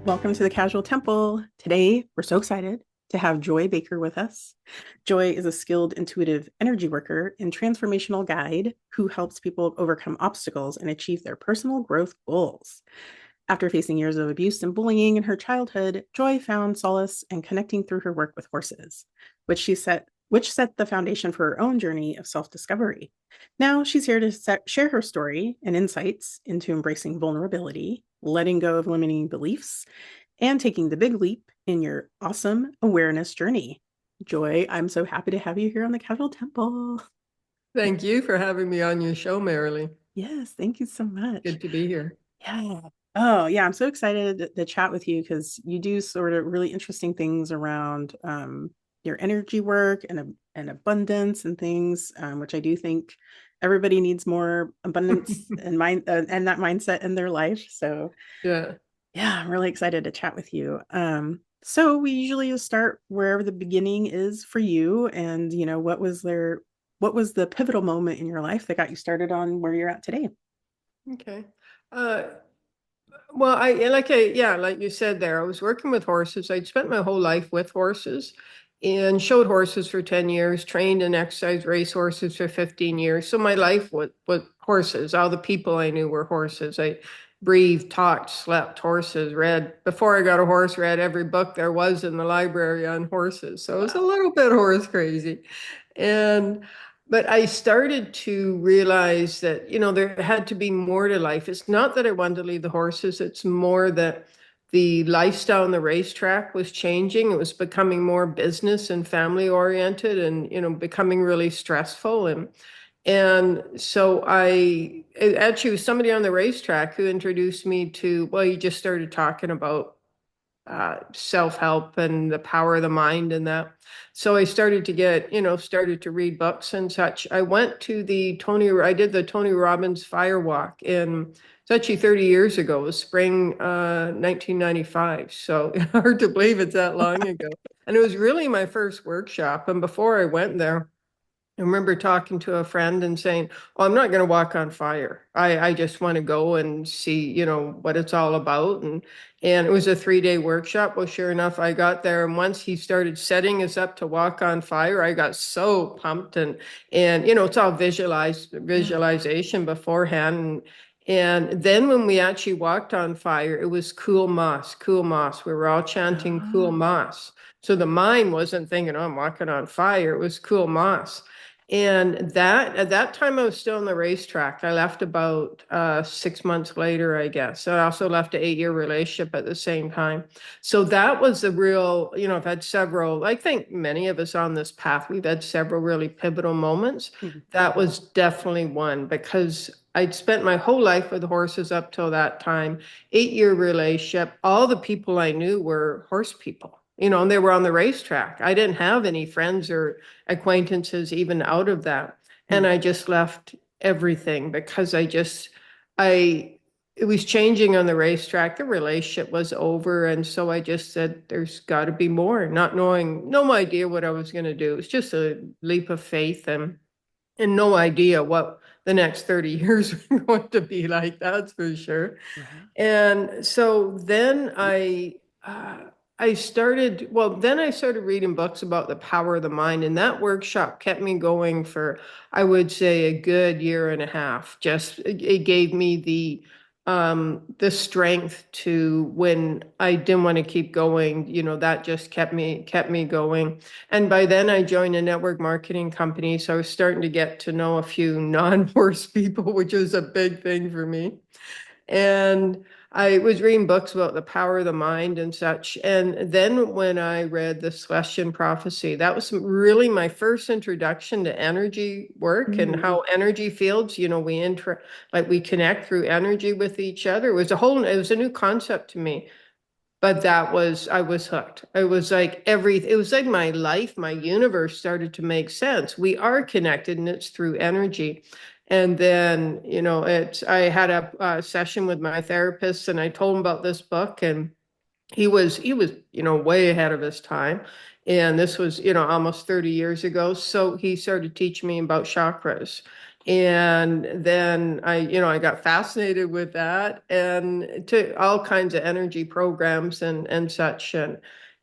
Welcome to the Casual Temple. Today, we're so excited to have Joy Baker with us. Joy is a skilled intuitive energy worker and transformational guide who helps people overcome obstacles and achieve their personal growth goals. After facing years of abuse and bullying in her childhood, Joy found solace in connecting through her work with horses, which set the foundation for her own journey of self-discovery. Now she's here to share her story and insights into embracing vulnerability, letting go of limiting beliefs, and taking the big leap in your awesome awareness journey. Joy, I'm so happy to have you here on the Casual Temple. Thank you for having me on your show, Merrily. Yes, thank you so much. Good to be here. Yeah. Oh, yeah. I'm so excited to chat with you because you do sort of really interesting things around your energy work and abundance and things, which I do think everybody needs more abundance and and that mindset in their life. So Yeah. yeah, I'm really excited to chat with you. So we usually just start wherever the beginning is for you, and what was the pivotal moment in your life that got you started on where you're at today? Okay. Uh, well, like you said there, I was working with horses. I'd spent my whole life with horses and showed horses for 10 years, trained and exercised race horses for 15 years. So my life was horses. All the people I knew were horses. I breathed, talked, slept horses, before I got a horse, read every book there was in the library on horses. So it was a Wow. little bit horse crazy. And but I started to realize that, there had to be more to life. It's not that I wanted to leave the horses, it's more that the lifestyle on the racetrack was changing. It was becoming more business and family oriented and, becoming really stressful. And so it actually was somebody on the racetrack who introduced me to, well, you just started talking about self-help and the power of the mind and that. So I started to started to read books and such. I did the Tony Robbins fire walk it's actually 30 years ago. It was spring 1995. So hard to believe it's that long ago. And it was really my first workshop. And before I went there, I remember talking to a friend and saying, "Oh, I'm not going to walk on fire. I just want to go and see, what it's all about." And it was a 3-day workshop. Well, sure enough, I got there, and once he started setting us up to walk on fire, I got so pumped and it's all Yeah. visualization beforehand. And then when we actually walked on fire, it was cool moss, cool moss. We were all chanting cool Oh, moss. So the mind wasn't thinking, "Oh, I'm walking on fire." It was cool moss. And that at that time I was still on the racetrack. I left about 6 months later, I guess. I also left an 8-year relationship at the same time. So that was a real, I've had several, I think many of us on this path, we've had several really pivotal moments. mhm. That was definitely one because I'd spent my whole life with horses up till that time, 8-year relationship. All the people I knew were horse people, and they were on the racetrack. I didn't have any friends or acquaintances even out of that. And Mm. I just left everything because I, it was changing on the racetrack. The relationship was over. And so I just said, there's got to be more, not knowing, no idea what I was going to do. It was just a leap of faith and no idea what the next 30 years were going to be like, that's for sure. Right. And so then I started reading books about the power of the mind, and that workshop kept me going for, I would say, a good year and a half. Just it gave me the strength to when I didn't want to keep going, that just kept me going. And by then I joined a network marketing company, so I was starting to get to know a few non-horse people, which was a big thing for me. And I was reading books about the power of the mind and such. And then when I read the Celestian Prophecy, that was really my first introduction to energy work and Mm. how energy fields, we connect through energy with each other. It was a new concept to me. But I was hooked. It was like my life, my universe started to make sense. We are connected and it's through energy. And then, I had a session with my therapist and I told him about this book and he was, way ahead of his time. And this was, almost 30 years ago. So he started teaching me about chakras. And then I got fascinated with that and to all kinds of energy programs and such. And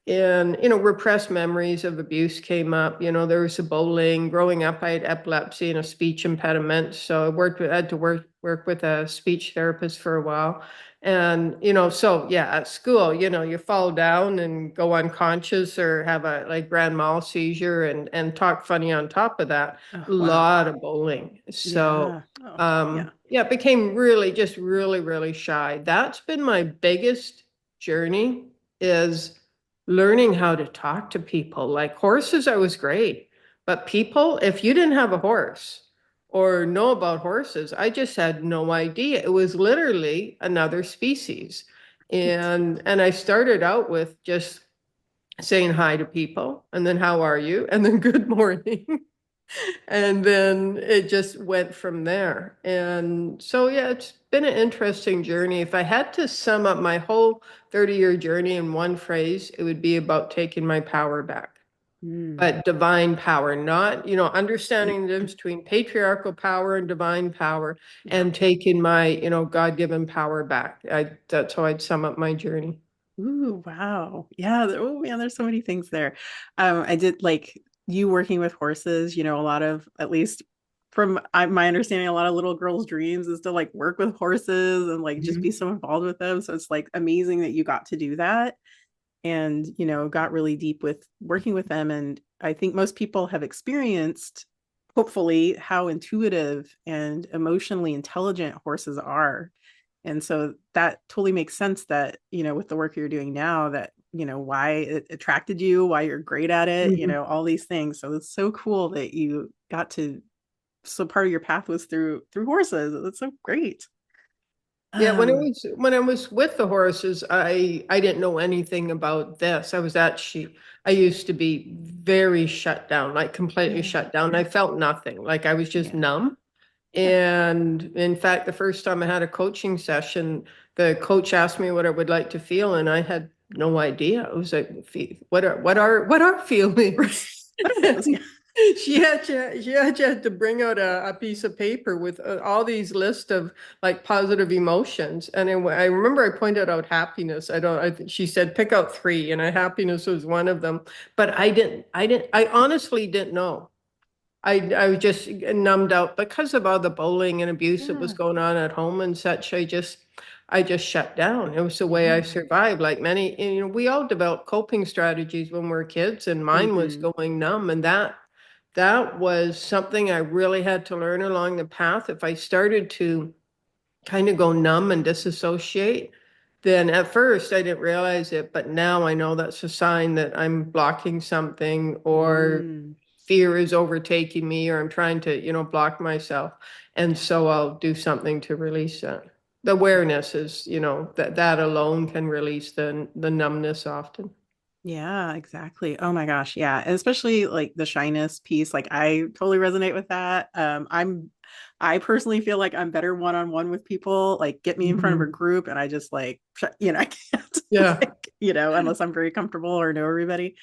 repressed memories of abuse came up. There was a bullying. Growing up, I had epilepsy and a speech impediment. So I had to work with a speech therapist for a while. And so yeah, at school, you fall down and go unconscious or have a like grand mal seizure and talk funny on top of that. Oh, A wow. lot of bullying. So Yeah. Oh, yeah. yeah, it became really just really, really shy. That's been my biggest journey is learning how to talk to people. Like horses, I was great. But people, if you didn't have a horse or know about horses, I just had no idea. It was literally another species. Right. And I started out with just saying hi to people and then how are you? And then good morning. And then it just went from there. And so, yeah, it's been an interesting journey. If I had to sum up my whole 30-year journey in one phrase, it would be about taking my power back. Mm. But divine power, not, understanding the difference between patriarchal power and divine power Yeah. and taking my, God-given power back. That's how I'd sum up my journey. Ooh, wow. Yeah. Oh, man, there's so many things there. I did like you working with horses, a lot of, at least from my understanding, a lot of little girls' dreams is to like work with horses and like just be Mhm. so involved with them. So it's like amazing that you got to do that and, got really deep with working with them. And I think most people have experienced, hopefully, how intuitive and emotionally intelligent horses are. And so that totally makes sense that, with the work you're doing now, that, why it attracted you, why you're great at it, Mhm. all these things. So it's so cool that you got to, so part of your path was through horses. That's so great. Yeah, Um, when I was with the horses, I didn't know anything about this. I used to be very shut down, like completely yeah, shut down. I felt nothing, like I was just yeah, numb. yeah. And in fact, the first time I had a coaching session, the coach asked me what I would like to feel, and I had no idea. It was like, what are feelings?" Yeah. She had to bring out a piece of paper with all these list of like positive emotions. And I remember I pointed out happiness. She said, pick out three, and happiness was one of them. But I honestly didn't know. I was just numbed out because of all the bullying and abuse that was Yeah. going on at home and such. I just shut down. It was the way I Yeah. survived. Like many, we all develop coping strategies when we're kids, and mine was Hmm. going numb. And that was something I really had to learn along the path. If I started to kind of go numb and disassociate, then at first I didn't realize it, but now I know that's a sign that I'm blocking something or Mm. fear is overtaking me or I'm trying to, block myself. And so I'll do something to release that. The awareness is, that alone can release the numbness often. Yeah, exactly. Oh my gosh. Yeah. And especially like the shyness piece, like I totally resonate with that. I personally feel like I'm better one-on-one with people. Like get me in front of a Mhm. group and I just like, I can't, Yeah. like, unless I'm very comfortable or know everybody.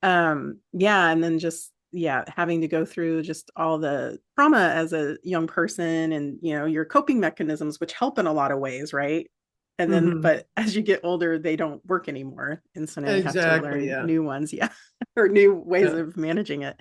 Yeah. And then just, yeah, having to go through just all the trauma as a young person and, your coping mechanisms, which help in a lot of ways, right? And then, Hmm. but as you get older, they don't work anymore. And so now you have to Exactly. learn Yeah. new ones. Yeah. Or new ways Yeah. of managing it.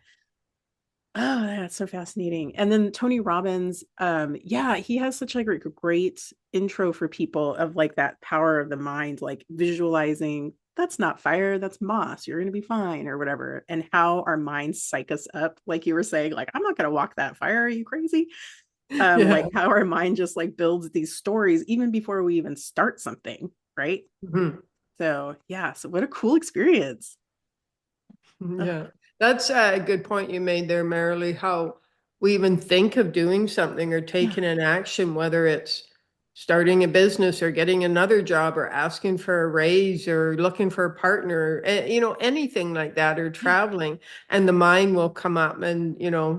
Oh, that's so fascinating. And then Tony Robbins, yeah, he has such like a great intro for people of like that power of the mind, like visualizing that's not fire, that's moss, you're gonna be fine, or whatever. And how our minds psych us up, like you were saying, like, I'm not gonna walk that fire, are you crazy? Yeah. Like how our mind just like builds these stories even before we even start something, right? Mhm. So yeah, so what a cool experience. Ugh. Yeah, that's a good point you made there, Merrily, how we even think of doing something or Yeah. taking an action, whether it's starting a business or getting another job or asking for a raise or looking for a partner, anything like that, or Yeah. traveling, and the mind will come up and,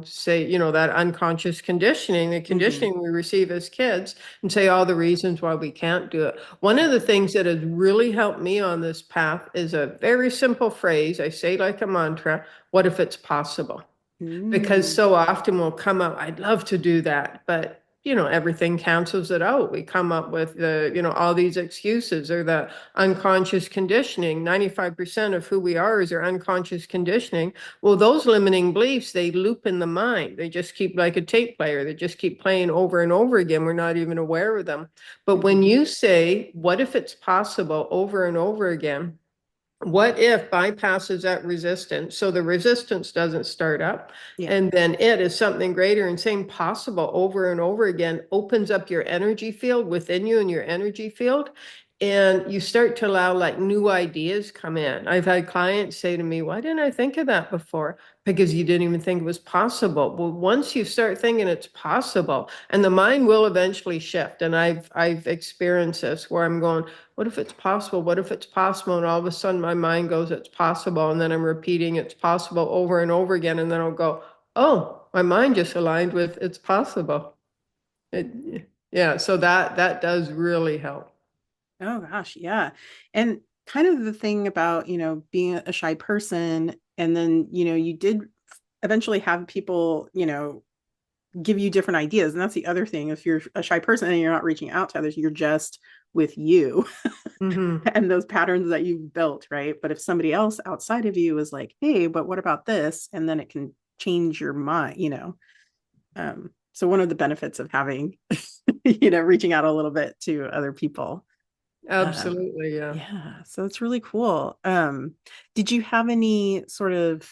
say, that unconscious conditioning, the Hmm. conditioning we receive as kids, and say all the reasons why we can't do it. One of the things that has really helped me on this path is a very simple phrase. I say like a mantra, what if it's possible? Because Mm. so often we'll come up, I'd love to do that, but everything cancels it out. We come up with all these excuses or the unconscious conditioning. 95% of who we are is our unconscious conditioning. Well, those limiting beliefs, they loop in the mind. They just keep like a tape player. They just keep playing over and over again. We're not even aware of them. But when Mhm. you say, what if it's possible over and over again? What if bypasses that resistance so the resistance doesn't start up Yeah. and then it is something greater and same possible over and over again opens up your energy field within you and your energy field and you start to allow like new ideas come in. I've had clients say to me, why didn't I think of that before? Because you didn't even think it was possible. Well, once you start thinking it's possible and the mind will eventually shift, and I've experienced this where I'm going, what if it's possible? What if it's possible? And all of a sudden my mind goes, it's possible. And then I'm repeating it's possible over and over again. And then I'll go, oh, my mind just aligned with it's possible. Yeah, so that does really help. Oh gosh, yeah. And kind of the thing about, being a shy person and then, you did eventually have people, give you different ideas. And that's the other thing. If you're a shy person and you're not reaching out to others, you're just with you Hmm. and those patterns that you've built, right? But if somebody else outside of you is like, hey, but what about this? And then it can change your mind. So one of the benefits of having, reaching out a little bit to other people. Uh, Absolutely, yeah. yeah, so it's really cool. Did you have any sort of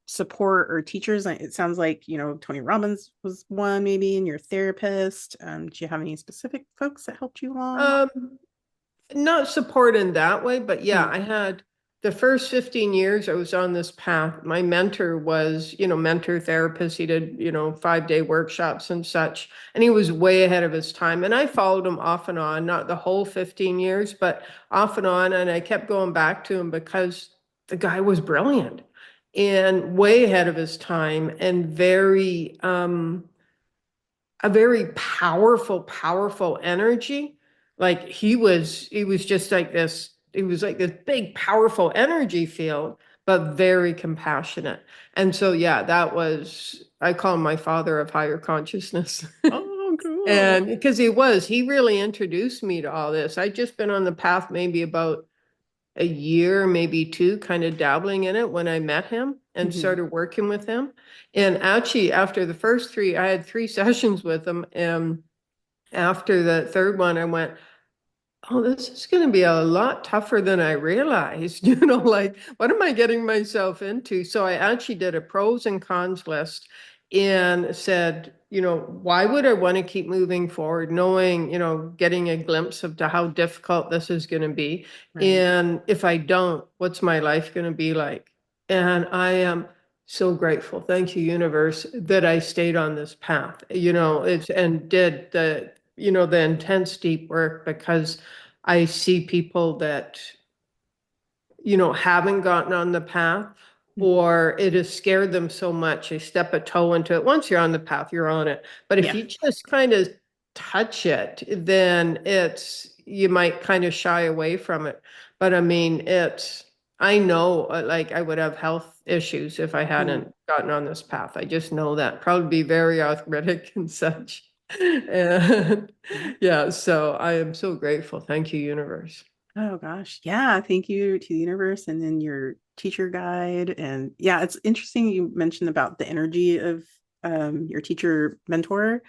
support or teachers? It sounds like, Tony Robbins was one maybe, and your therapist. Do you have any specific folks that helped you along? Um, Not support in that way, but yeah, Mm, I had the first 15 years I was on this path. My mentor was, mentor therapist. He did, 5-day workshops and such. And he was way ahead of his time. And I followed him off and on, not the whole 15 years, but off and on. And I kept going back to him because the guy was brilliant and way ahead of his time and a very powerful energy. Like he was just like this, he was like this big, powerful energy field, but very compassionate. And so, yeah, I call him my father of higher consciousness. oh, cool. And because he really introduced me to all this. I'd just been on the path maybe about a year, maybe two, kind of dabbling in it when I met him and Hmm. started working with him. And actually, after the first three, I had three sessions with him. And after the third one, I went, oh, this is going to be a lot tougher than I realized. Like, what am I getting myself into? So I actually did a pros and cons list and said, why would I want to keep moving forward, knowing, getting a glimpse of to how difficult this is going to be. Right. And if I don't, what's my life going to be like? And I am so grateful. Thank you, universe, that I stayed on this path, it's and did the intense deep work because I see people that, haven't gotten on the path Mhm. or it has scared them so much. They step a toe into it. Once you're on the path, you're on it. But if Yeah. you just kind of touch it, then you might kind of shy away from it. But I mean, I know like I would have health issues if I Mm. hadn't gotten on this path. I just know that. Probably be very arthritic and such. And Yeah. yeah, so I am so grateful. Thank you, universe. Oh gosh. Yeah. Thank you to the universe and then your teacher guide. And yeah, it's interesting you mentioned about the energy of your teacher mentor.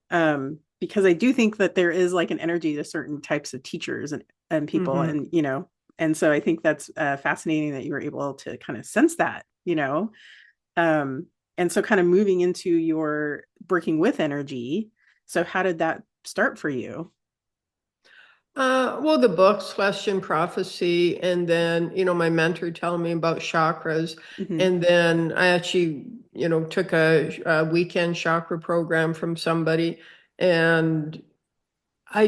Because I do think that there is like an energy to certain types of teachers and people. Hmm. And so I think that's fascinating that you were able to kind of sense that. Um, and so kind of moving into your working with energy. So how did that start for you? Well, the books, Celestial Prophecy, and then, my mentor telling me about chakras. Hmm. And then I actually, took a weekend chakra program from somebody. And I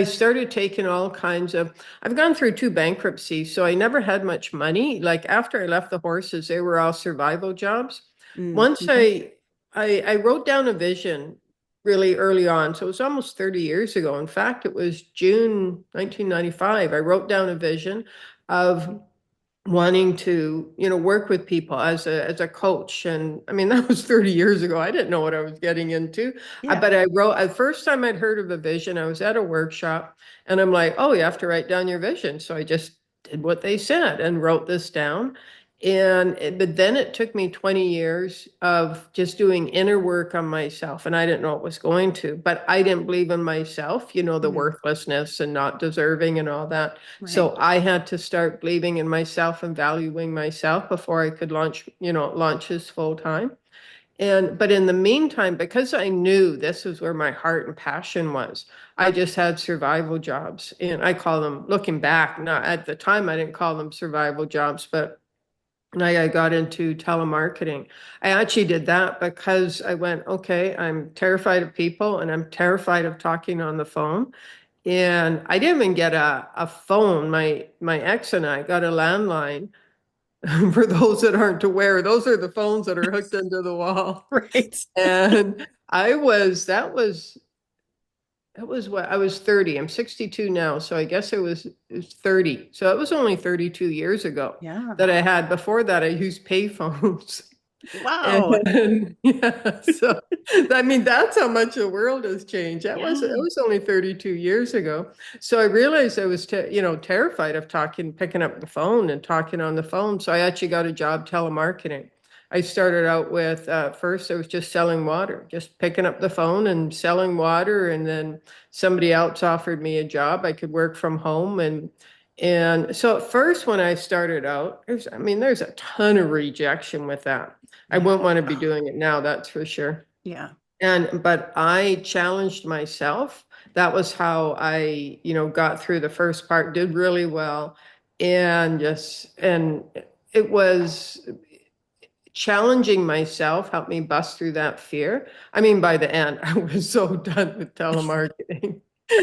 started taking all kinds of, I've gone through two bankruptcies, so I never had much money. Like after I left the horses, they were all survival jobs. Once Mm-hmm. I wrote down a vision really early on. So it was almost 30 years ago. In fact, it was June 1995. I wrote down a vision of wanting to, work with people as a coach. And I mean, that was 30 years ago. I didn't know what I was getting into. Yeah. But I wrote, the first time I'd heard of a vision, I was at a workshop and I'm like, oh, you have to write down your vision. So I just did what they said and wrote this down. But then it took me 20 years of just doing inner work on myself. And I didn't know it was going to, but I didn't believe in myself, the Mhm. worthlessness and not deserving and all that. Right. So I had to start believing in myself and valuing myself before I could launch this full time. But in the meantime, because I knew this was where my heart and passion was, I just had survival jobs. And I call them, looking back, not at the time, I didn't call them survival jobs, but I got into telemarketing. I actually did that because I went, okay, I'm terrified of people and I'm terrified of talking on the phone. And I didn't even get a phone. My ex and I got a landline. For those that aren't aware, those are the phones that are hooked into the wall. Right. And that was what I was 30. I'm 62 now, so I guess it was 30. So it was only 32 years ago Yeah. that I had. Before that, I used payphones. Wow. And yeah, so I mean, that's how much the world has changed. It Yeah. was only 32 years ago. So I realized I was, terrified of picking up the phone and talking on the phone. So I actually got a job telemarketing. I started out with, first I was just selling water, just picking up the phone and selling water. And then somebody else offered me a job. I could work from home. And so at first when I started out, there's a ton of rejection with that. I Yeah. wouldn't want to be doing it now, that's for sure. Yeah. But I challenged myself. That was how I, got through the first part, did really well. And it was challenging myself helped me bust through that fear. I mean, by the end, I was so done with telemarketing,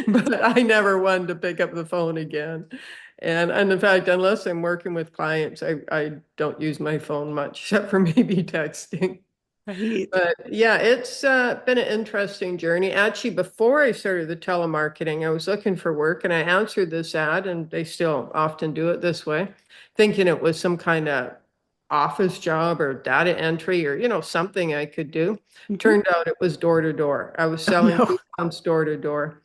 but I never wanted to pick up the phone again. And in fact, unless I'm working with clients, I don't use my phone much, except for maybe texting. Right. But yeah, it's been an interesting journey. Actually, before I started the telemarketing, I was looking for work and I answered this ad, and they still often do it this way, thinking it was some kind of office job or data entry or, something I could do. Mhm. Turned out it was door to door. I was Oh selling no. coupons door to door.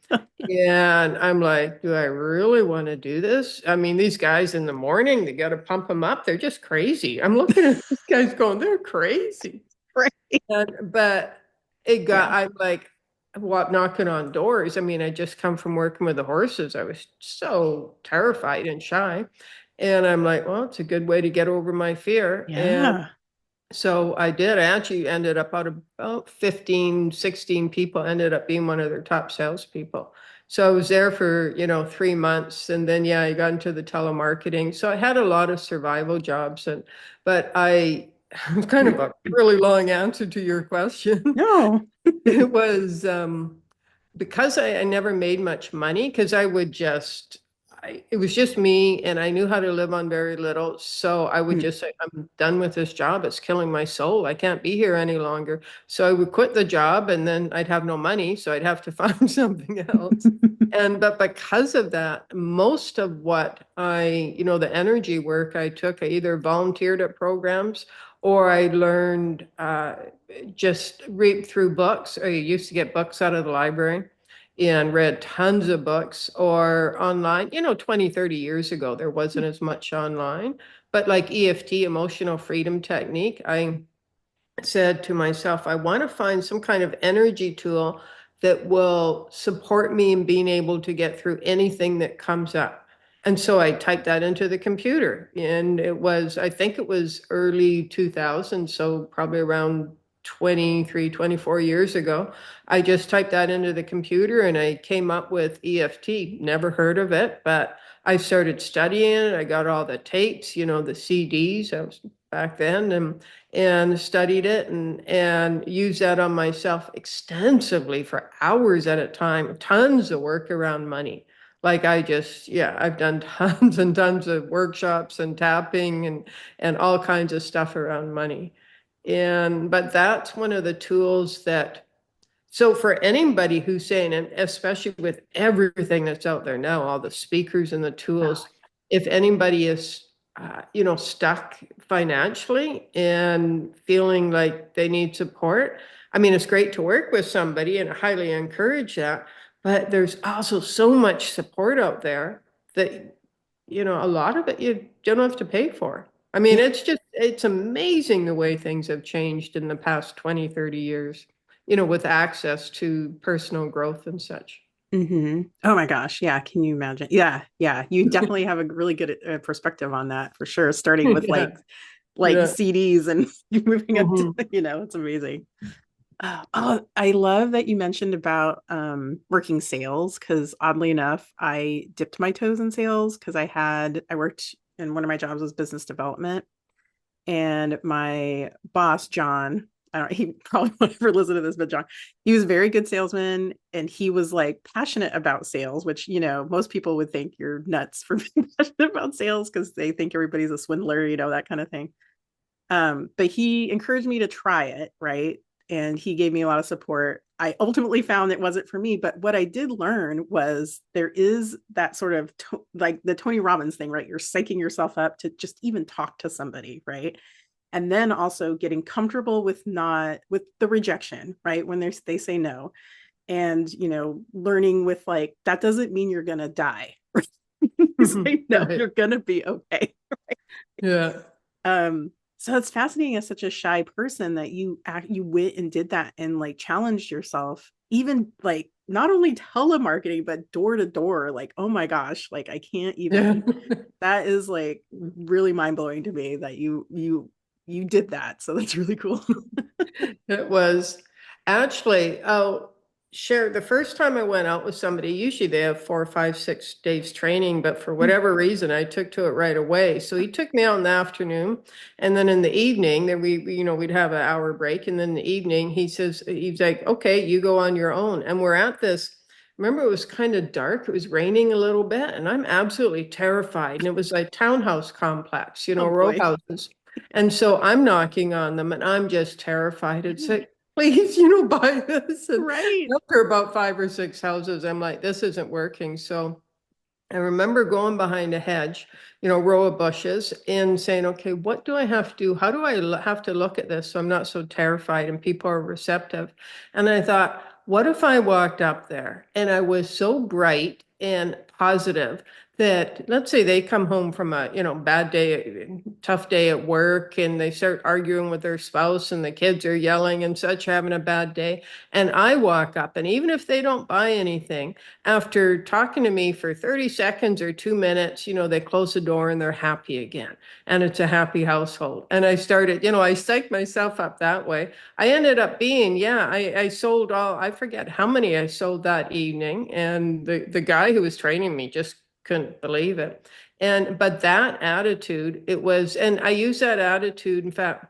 And I'm like, do I really want to do this? I mean, these guys in the morning, they got to pump them up. They're just crazy. I'm looking at these guys going, they're crazy. Right. But Yeah. I'm like, what, knocking on doors. I mean, I just come from working with the horses. I was so terrified and shy. And I'm like, well, it's a good way to get over my fear. And Yeah. so I did. I actually ended up out of about 15, 16 people, ended up being one of their top salespeople. So I was there for, 3 months. And then, yeah, I got into the telemarketing. So I had a lot of survival jobs. But kind of a really long answer to your question. No. It was because I never made much money because it was just me and I knew how to live on very little. So I would Mm. just say, I'm done with this job. It's killing my soul. I can't be here any longer. So I would quit the job and then I'd have no money. So I'd have to find something else. But because of that, most of the energy work I took, I either volunteered at programs or I learned just read through books. I used to get books out of the library and read tons of books or online. 20, 30 years ago, there wasn't as much online, but like EFT, emotional freedom technique, I said to myself, I want to find some kind of energy tool that will support me in being able to get through anything that comes up. And so I typed that into the computer. And I think it was early 2000, so probably around 23, 24 years ago. I just typed that into the computer and I came up with EFT. Never heard of it, but I started studying it. I got all the tapes, the CDs. I was back then. And studied it and used that on myself extensively for hours at a time, tons of work around money. Like I've done tons and tons of workshops and tapping and all kinds of stuff around money. But that's one of the tools so for anybody who's saying, and especially with everything that's out there now, all the speakers and the Oh, tools, if anybody is stuck financially and feeling like they need support. I mean, it's great to work with somebody and I highly encourage that, but there's also so much support out there that, a lot of it you don't have to pay for. I mean, Yeah. it's amazing the way things have changed in the past 20, 30 years, with access to personal growth and such. Oh my gosh. Yeah. Can you imagine? Yeah. Yeah. You definitely have a really good perspective on that for sure. Starting with Yeah, like yeah. CDs and moving up to, Hmm. it's amazing. Oh, I love that you mentioned about working sales because oddly enough, I dipped my toes in sales because I worked in one of my jobs was business development and my boss, John, I don't he probably won't ever listen to this, but John, he was a very good salesman and he was like passionate about sales, which, most people would think you're nuts for being passionate about sales because they think everybody's a swindler, that kind of thing. But he encouraged me to try it, right? And he gave me a lot of support. I ultimately found it wasn't for me, but what I did learn was there is that sort of like the Tony Robbins thing, right? You're psyching yourself up to just even talk to somebody, right? And then also getting comfortable with not with the rejection, right? When they say no, and learning with like that doesn't mean you're gonna die. You say no, Right. you're gonna be okay. Yeah. So it's fascinating as such a shy person that you went and did that and like challenged yourself, even like not only telemarketing, but door to door. Like, oh my gosh, like I can't Yeah. even that is like really mind-blowing to me that you did that. So that's really cool. It was actually, oh, share the first time I went out with somebody, usually they have 4, 5, 6 days training, but for whatever reason, I took to it right away. So he took me out in the afternoon, and then in the evening, then we'd have an hour break, and then in the evening, he's like, okay, you go on your own. And we're at this. Remember, it was kind of dark. It was raining a little bit, and I'm absolutely terrified. And it was like townhouse complex, Oh row boy. houses. And so I'm knocking on them and I'm just terrified. It's like, please, buy this. And Right. after about 5 or 6 houses, I'm like, this isn't working. So I remember going behind a hedge, row of bushes and saying, okay, what do I have to do? How do I have to look at this so I'm not so terrified and people are receptive? And I thought, what if I walked up there and I was so bright and positive that let's say they come home from a, bad day, tough day at work and they start arguing with their spouse and the kids are yelling and such, having a bad day. And I walk up and even if they don't buy anything, after talking to me for 30 seconds or 2 minutes, they close the door and they're happy again. And it's a happy household. And I started, I psyched myself up that way. I ended up being, yeah, I sold I forget how many I sold that evening. And the guy who was training me just couldn't believe it. But that attitude, it was, and I use that attitude, in fact,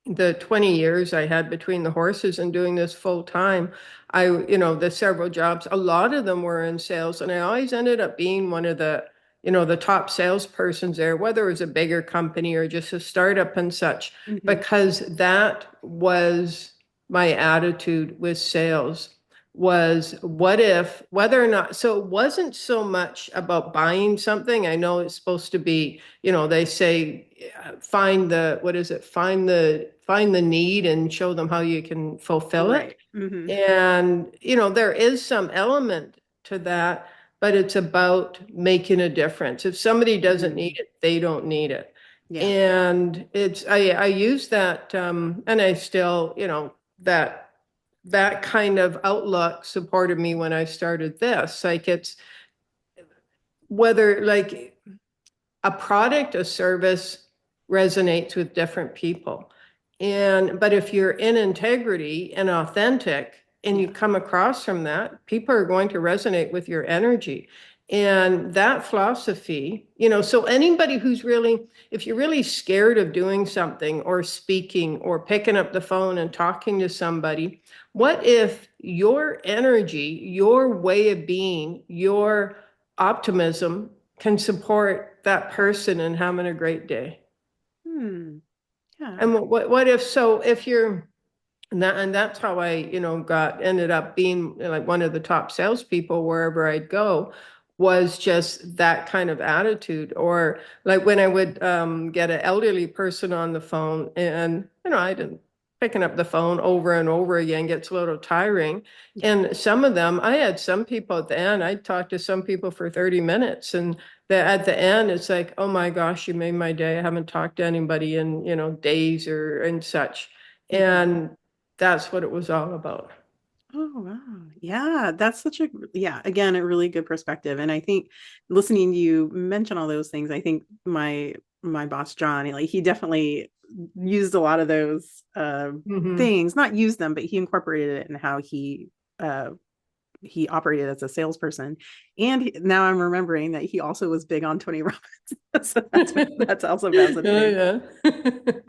the 20 years I had between the horses and doing this full time, the several jobs, a lot of them were in sales. And I always ended up being one of the top salespersons there, whether it was a bigger company or just a startup and such, Mhm. because that was my attitude with sales was what if, whether or not, so it wasn't so much about buying something. I know it's supposed to be, they say find the what is it find the need and show them how you can fulfill it. Right. Hmm. And there is some element to that, but it's about making a difference. If somebody doesn't Hmm. need it, they don't need it. Yeah. And I use that, and I still, that kind of outlook supported me when I started this. Like it's whether like a product, a service resonates with different people. But if you're in integrity and authentic and you Yeah. come across from that, people are going to resonate with your energy. And that philosophy, so anybody who's really, if you're really scared of doing something or speaking or picking up the phone and talking to somebody, what if your energy, your way of being, your optimism can support that person and having a great day? Hmm. Yeah. And what if so if you're and that's how I, ended up being like one of the top salespeople wherever I'd go was just that kind of attitude. Or like when I would get an elderly person on the phone and, I didn't picking up the phone over and over again gets a little tiring. And some of them, I had some people at the end, I'd talk to some people for 30 minutes and at the end, it's like, oh my gosh, you made my day. I haven't talked to anybody in, days or and such. Mhm. And that's what it was all about. Oh, wow. Yeah, that's such a, yeah, again, a really good perspective. And I think listening to you mention all those things, I think my boss John, like he definitely used a lot of those Hmm. things, not used them, but he incorporated it in how uh he operated as a salesperson. And now I'm remembering that he also was big on Tony Robbins. So that's also Oh, fascinating.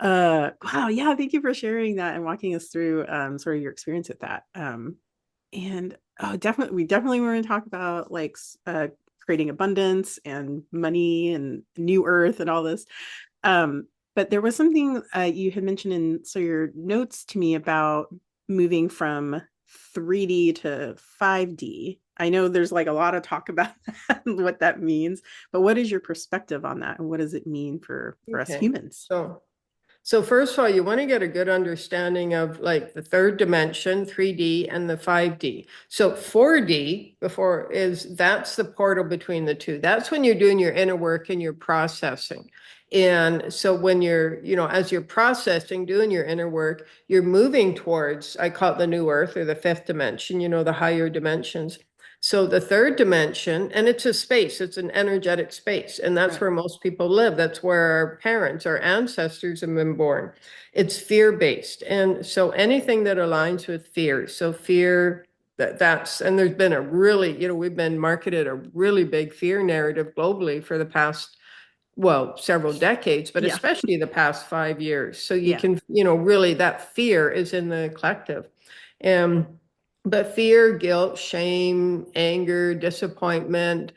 yeah. Wow, yeah, thank you for sharing that and walking us through sort of your experience with that. And definitely, we definitely want to talk about like creating abundance and money and new earth and all this. But there was something you had mentioned in so your notes to me about moving from 3D to 5D. I know there's like a lot of talk about that, what that means, but what is your perspective on that and what does it mean for us Okay. humans? So first of all, you want to get a good understanding of like the third dimension, 3D, and the 5D. So 4D before is that's the portal between the two. That's when you're doing your inner work and you're processing. And so when you're, as you're processing, doing your inner work, you're moving towards, I call it the new earth or the fifth dimension, the higher dimensions. So the third dimension, and it's a space, it's an energetic space, and that's Right. where most people live. That's where our parents, our ancestors have been born. It's fear-based. And so anything that aligns with fear, so fear and there's been a really, we've been marketed a really big fear narrative globally for the past, well, several decades, but Yeah. especially the past 5 years. So you Yeah. can, really that fear is in the collective. And but fear, guilt, shame, anger, disappointment,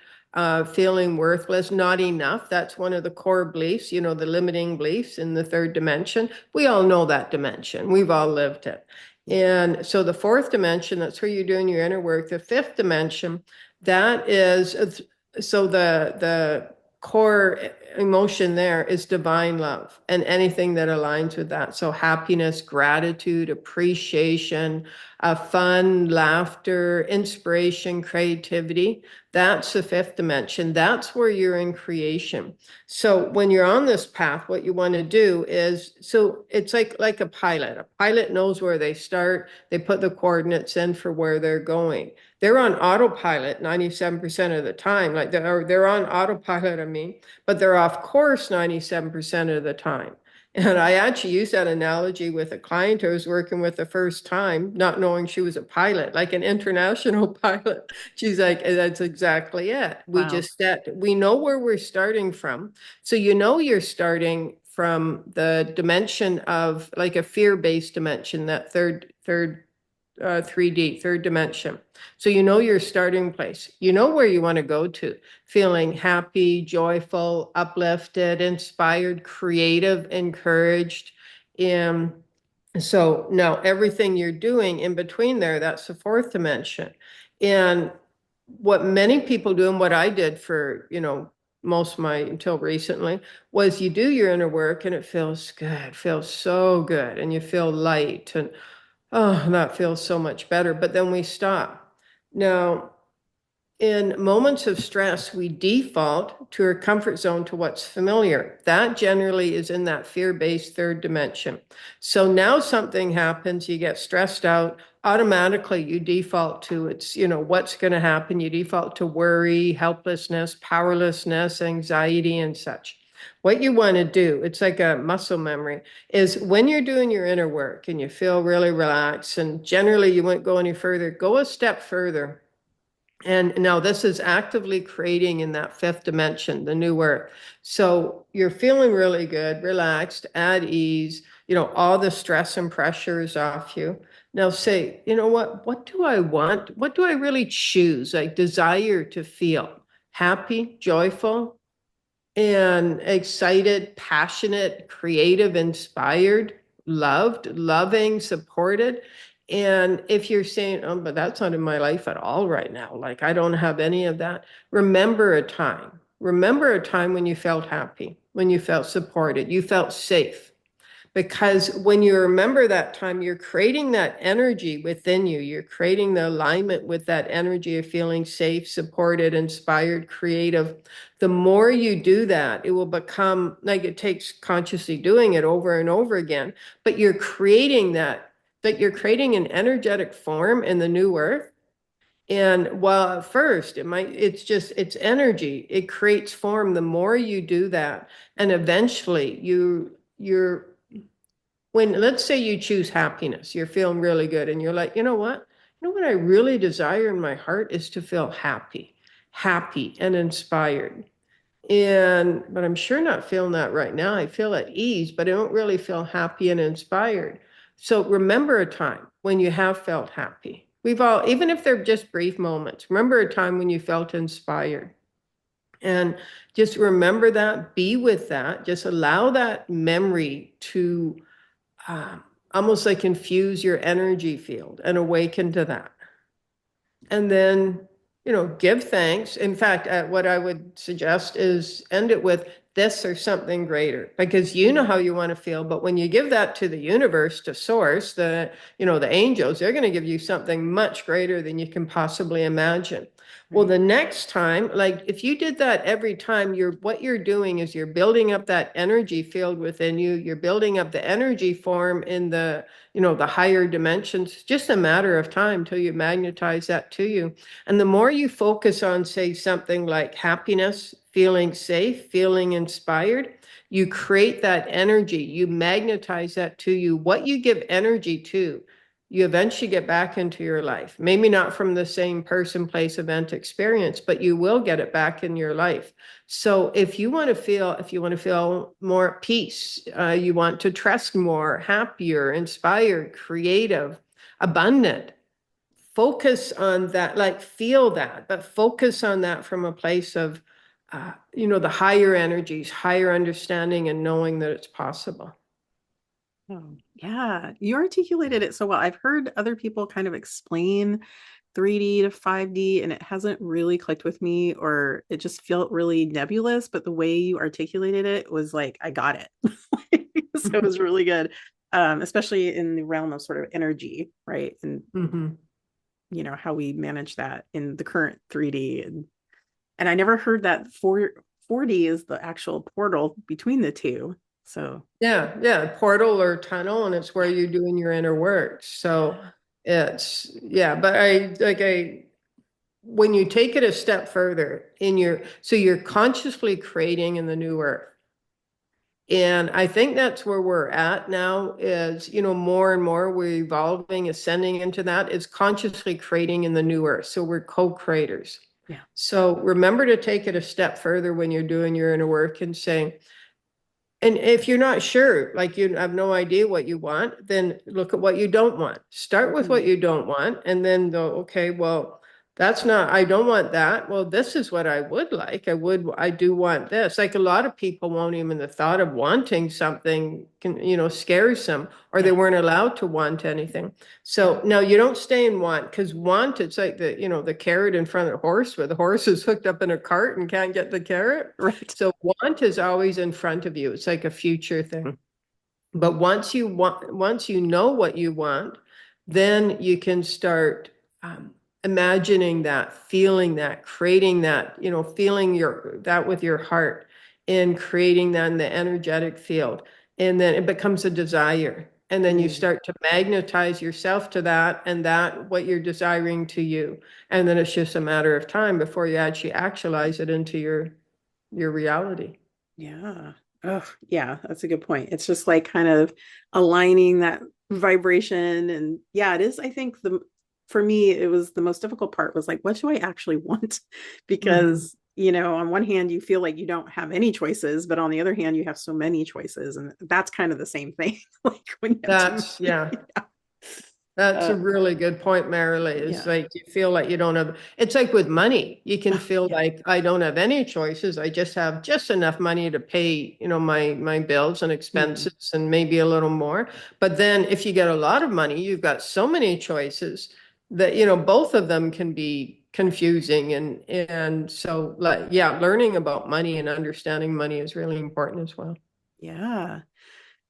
feeling worthless, not enough. That's one of the core beliefs, the limiting beliefs in the third dimension. We all know that dimension. We've all lived it. Yeah. And so the fourth dimension, that's where you're doing your inner work. The fifth dimension, that is so the core emotion there is divine love and anything that aligns with that. So happiness, gratitude, appreciation, fun, laughter, inspiration, creativity. That's the fifth dimension. That's where you're in creation. So when you're on this path, what you want to do is, so it's like a pilot. A pilot knows where they start. They put the coordinates in for where they're going. They're on autopilot 97% of the time. Like they're on autopilot, I mean, but they're off course 97% of the time. And I actually used that analogy with a client I was working with the first time, not knowing she was a pilot, like an international pilot. She's like, that's exactly it. Wow. We know where we're starting from. So you're starting from the dimension of like a fear-based dimension, that third 3D, third dimension. So your starting place. You know where you want to go to, feeling happy, joyful, uplifted, inspired, creative, encouraged. And so now everything you're doing in between there, that's the fourth dimension. And what many people do and what I did for, most of my until recently was you do your inner work and it feels good, feels so good, and you feel light and oh, that feels so much better. But then we stop. Now, in moments of stress, we default to our comfort zone, to what's familiar. That generally is in that fear-based third dimension. So now something happens, you get stressed out, automatically you default to what's going to happen. You default to worry, helplessness, powerlessness, anxiety, and such. What you want to do, it's like a muscle memory, is when you're doing your inner work and you feel really relaxed, and generally you won't go any further, go a step further. And now this is actively creating in that fifth dimension, the new earth. So you're feeling really good, relaxed, at ease, all the stress and pressure is off you. Now say, what do I want? What do I really choose? Like desire to feel happy, joyful, and excited, passionate, creative, inspired, loved, loving, supported. And if you're saying, oh, but that's not in my life at all right now, like I don't have any of that, remember a time. Remember a time when you felt happy, when you felt supported, you felt safe. Because when you remember that time, you're creating that energy within you. You're creating the alignment with that energy of feeling safe, supported, inspired, creative. The more you do that, it will become like it takes consciously doing it over and over again. But you're creating that you're creating an energetic form in the new earth. And while at first it's energy, it creates form. The more you do that, and eventually you're when let's say you choose happiness, you're feeling really good and you're like, you know what I really desire in my heart is to feel happy and inspired. And but I'm sure not feeling that right now. I feel at ease, but I don't really feel happy and inspired. So remember a time when you have felt happy. We've all, even if they're just brief moments, remember a time when you felt inspired. And just remember that, be with that, just allow that memory to uh, almost like infuse your energy field and awaken to that. And then, give thanks. In fact, what I would suggest is end it with this or something greater, because you know how you want to feel. But when you give that to the universe, to source, the angels, they're going to give you something much greater than you can possibly imagine. Well, Right. the next time, like if you did that every time, what you're doing is you're building up that energy field within you. You're building up the energy form in the higher dimensions. Just a matter of time till you magnetize that to you. And the more you focus on, say, something like happiness, feeling safe, feeling inspired, you create that energy, you magnetize that to you. What you give energy to, you eventually get back into your life. Maybe not from the same person, place, event, experience, but you will get it back in your life. So if you want to feel more peace, you want to trust more, happier, inspired, creative, abundant, focus on that, like feel that, but focus on that from a place of, the higher energies, higher understanding, and knowing that it's possible. Oh, yeah, you articulated it so well. I've heard other people kind of explain 3D to 5D, and it hasn't really clicked with me, or it just felt really nebulous. But the way you articulated it was like, I got it. So it was really good, especially in the realm of sort of energy, right? And Mhm. how we manage that in the current 3D. And I never heard that 4D is the actual portal between the two. So Yeah, yeah, portal or tunnel, and it's where yeah, you're doing your inner work. So yeah. yeah, but when you take it a step further so you're consciously creating in the new earth. And I think that's where we're at now is, more and more we're evolving, ascending into that is consciously creating in the new earth. So we're co-creators. Yeah. So remember to take it a step further when you're doing your inner work and saying, and if you're not sure, like you have no idea what you want, then look at what you don't want. Start with what Mhm. you don't want, and then go, okay, well, I don't want that. Well, this is what I would like. I do want this. Like a lot of people won't even, the thought of wanting something scares them, or they Yeah. weren't allowed to want anything. Yeah. So now you don't stay in want, because want, it's like the carrot in front of the horse, where the horse is hooked up in a cart and can't get the carrot. Right. So want is always in front of you. It's like a future thing. But once you know what you want, then you can start imagining that, feeling that, creating that, feeling that with your heart and creating that in the energetic field. And then it becomes a desire. And then you Mm. start to magnetize yourself to that and that what you're desiring to you. And then it's just a matter of time before you actually actualize it into your reality. Yeah. Oh, yeah, that's a good point. It's just like kind of aligning that vibration. And yeah, it is. I think for me, it was the most difficult part was like, what do I actually want? Mhm. Because, on one hand, you feel like you don't have any choices, but on the other hand, you have so many choices. And that's kind of the same thing. Like when you have too That's, yeah. many. That's a Uh, really good point, Merrily. It's yeah. like you feel like you don't have, it's like with money. You can Oh, feel yeah. like I don't have any choices. I just have just enough money to pay, my bills and Mhm. expenses and maybe a little more. But then if you get a lot of money, you've got so many choices that, both of them can be confusing. And so like, yeah, learning about money and understanding money is really important as well. Yeah.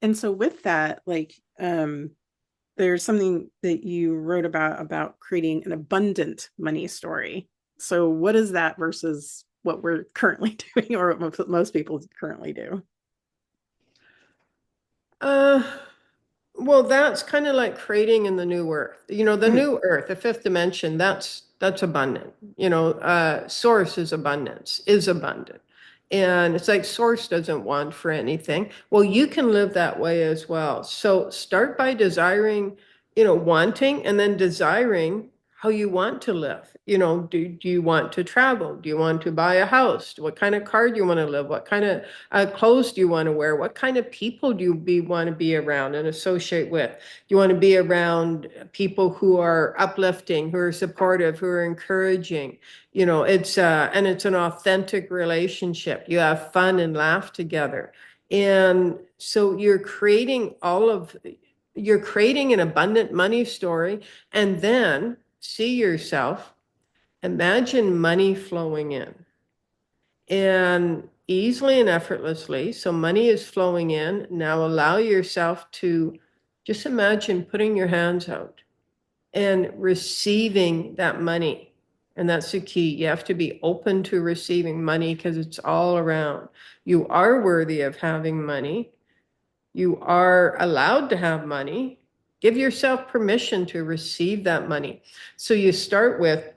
And so with that, like, there's something that you wrote about creating an abundant money story. So what is that versus what we're currently doing or what most people currently do? Uh, Well, that's kind of like creating in the new earth. The Mhm. new earth, the fifth dimension, that's abundant. Source is abundance, is abundant. And it's like source doesn't want for anything. Well, you can live that way as well. So start by desiring, wanting and then desiring how you want to live. Do you want to travel? Do you want to buy a house? What kind of car do you want to live? What kind of clothes do you want to wear? What kind of people do you want to be around and associate with? Do you want to be around people who are uplifting, who are supportive, who are encouraging? It's an authentic relationship. You have fun and laugh together. And so you're creating an abundant money story, and then see yourself, imagine money flowing in and easily and effortlessly. So money is flowing in. Now allow yourself to just imagine putting your hands out and receiving that money. And that's the key. You have to be open to receiving money because it's all around. You are worthy of having money. You are allowed to have money. Give yourself permission to receive that money. So you start with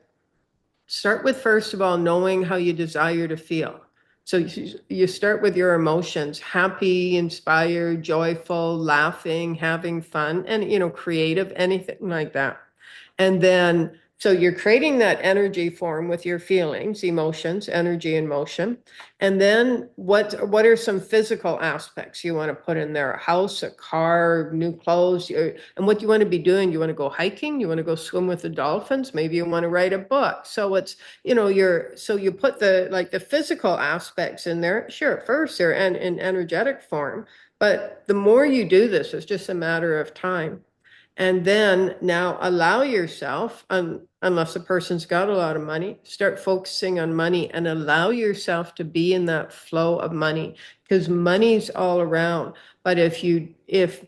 first of all knowing how you desire to feel. So you start with your emotions: happy, inspired, joyful, laughing, having fun, and creative, anything like that. And then so you're creating that energy form with your feelings, emotions, energy and motion. And then what are some physical aspects you want to put in there? A house, a car, new clothes, and what you want to be doing. You want to go hiking, you want to go swim with the dolphins, maybe you want to write a book. So it's, so you put the physical aspects in there. Sure, at first they're in energetic form, but the more you do this, it's just a matter of time. And then now allow yourself, unless a person's got a lot of money, start focusing on money and allow yourself to be in that flow of money, because money's all around. But if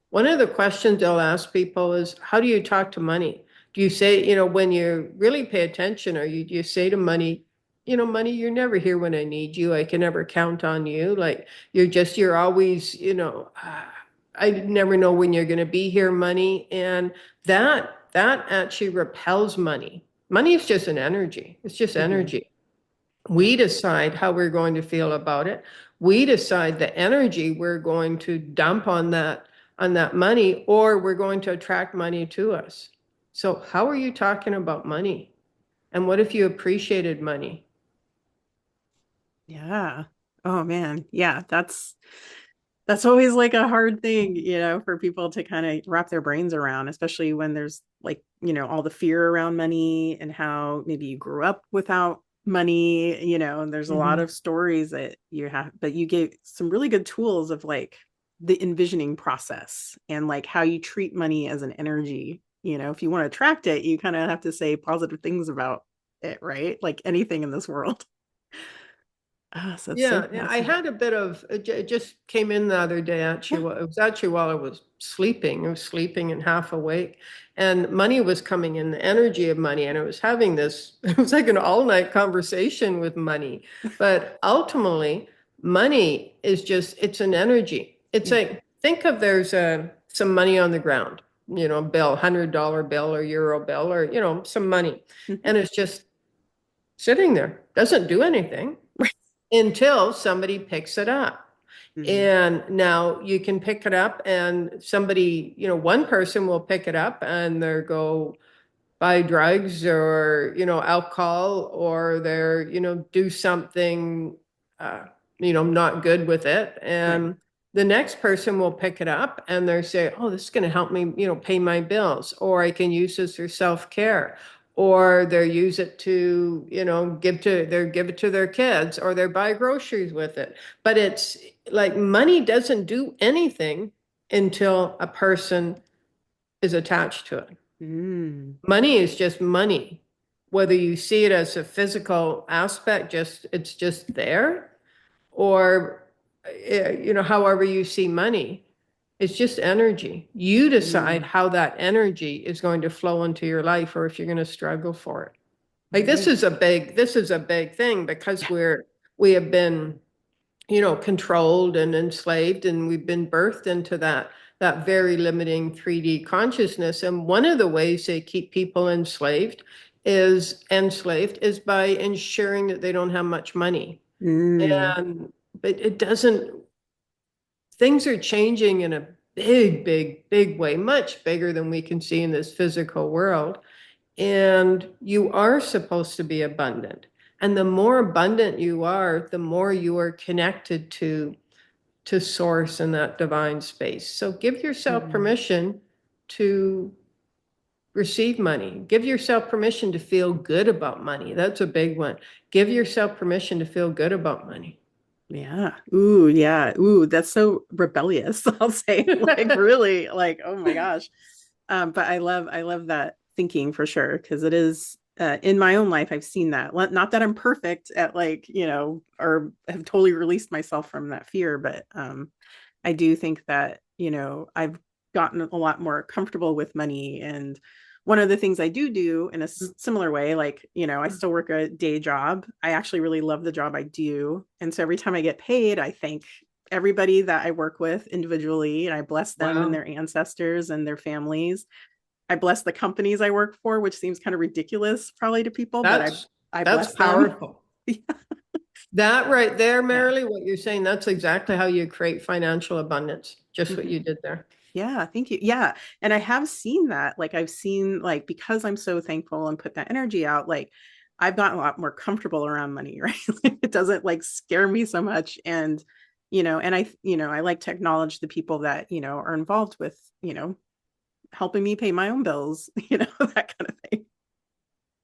one of the questions I'll ask people is, how do you talk to money? Do you say, when you really pay attention, or do you say to money, money, you're never here when I need you. I can never count on you. Like you're always, I never know when you're going to be here, money. And that actually repels money. Money is just an energy. It's just Mhm. energy. Yeah. We decide how we're going to feel about it. We decide the energy we're going to dump on that money, or we're going to attract money to us. So how are you talking about money? And what if you appreciated money? Yeah. Oh man. Yeah, that's always like a hard thing, for people to kind of wrap their brains around, especially when there's like, all the fear around money and how maybe you grew up without money, and there's a lot Mhm. of stories that you have, but you gave some really good tools of like the envisioning process and like how you treat money as an energy. If you want to attract it, you kind of have to say positive things about it, right? Like anything in this world. Ah, so that's so Yeah, I fascinating. had a bit of it just came in the other day actually. Yeah. It was actually while I was sleeping. I was sleeping and half awake, and money was coming in, the energy of money, and I was having this, it was like an all-night conversation with money. But ultimately, money is just, it's an energy. It's Yeah. like, think of there's some money on the ground, bill, $100 bill or euro bill, or some money, Mhm. and it's just sitting there, doesn't do anything until somebody picks it up. Mhm. And now you can pick it up, and somebody, one person will pick it up and they'll go buy drugs, or, alcohol, or do something, not good with it. Right. the next person will pick it up and they're saying, oh, this is going to help me, pay my bills, or I can use this for self-care, or they use it to, give it to their kids, or they buy groceries with it. But it's like money doesn't do anything until a person is attached to it. Mm. Money is just money. Whether you see it as a physical aspect, it's just there, or however you see money, it's just energy. You decide Mm. how that energy is going to flow into your life, or if you're going to struggle for it. Like Right. this is a big thing because Yeah. we have been, controlled and enslaved, and we've been birthed into that very limiting 3D consciousness. And one of the ways they keep people enslaved is by ensuring that they don't have much money. Mm. And but it doesn't, things are changing in a big, big, big way, much bigger than we can see in this physical world. And you are supposed to be abundant. And the more abundant you are, the more you are connected to source in that divine space. So give yourself Mm. permission to receive money. Give yourself permission to feel good about money. That's a big one. Give yourself permission to feel good about money. Yeah. Ooh, yeah. Ooh, that's so rebellious. I'll say, like, really, like, oh my gosh. But I love that thinking for sure, because it is in my own life, I've seen that. Not that I'm perfect at, like, or have totally released myself from that fear, but I do think that, I've gotten a lot more comfortable with money. And one of the things I do in a similar way, like, I still work a day job. I actually really love the job I do. And so every time I get paid, I thank everybody that I work with individually, and I bless them and Wow. their ancestors and their families. I bless the companies I work for, which seems kind of ridiculous probably to people, but I That's I that's bless them. powerful. That right there, Yeah. Merrily, what you're saying, that's exactly how you create financial abundance. Just what Mhm. you did there. Yeah, thank you. Yeah. And I have seen that. Like, I've seen, like, because I'm so thankful and put that energy out, like, I've gotten a lot more comfortable around money, right? It doesn't like scare me so much. And, I like to acknowledge the people that, are involved with, helping me pay my own bills, that kind of thing.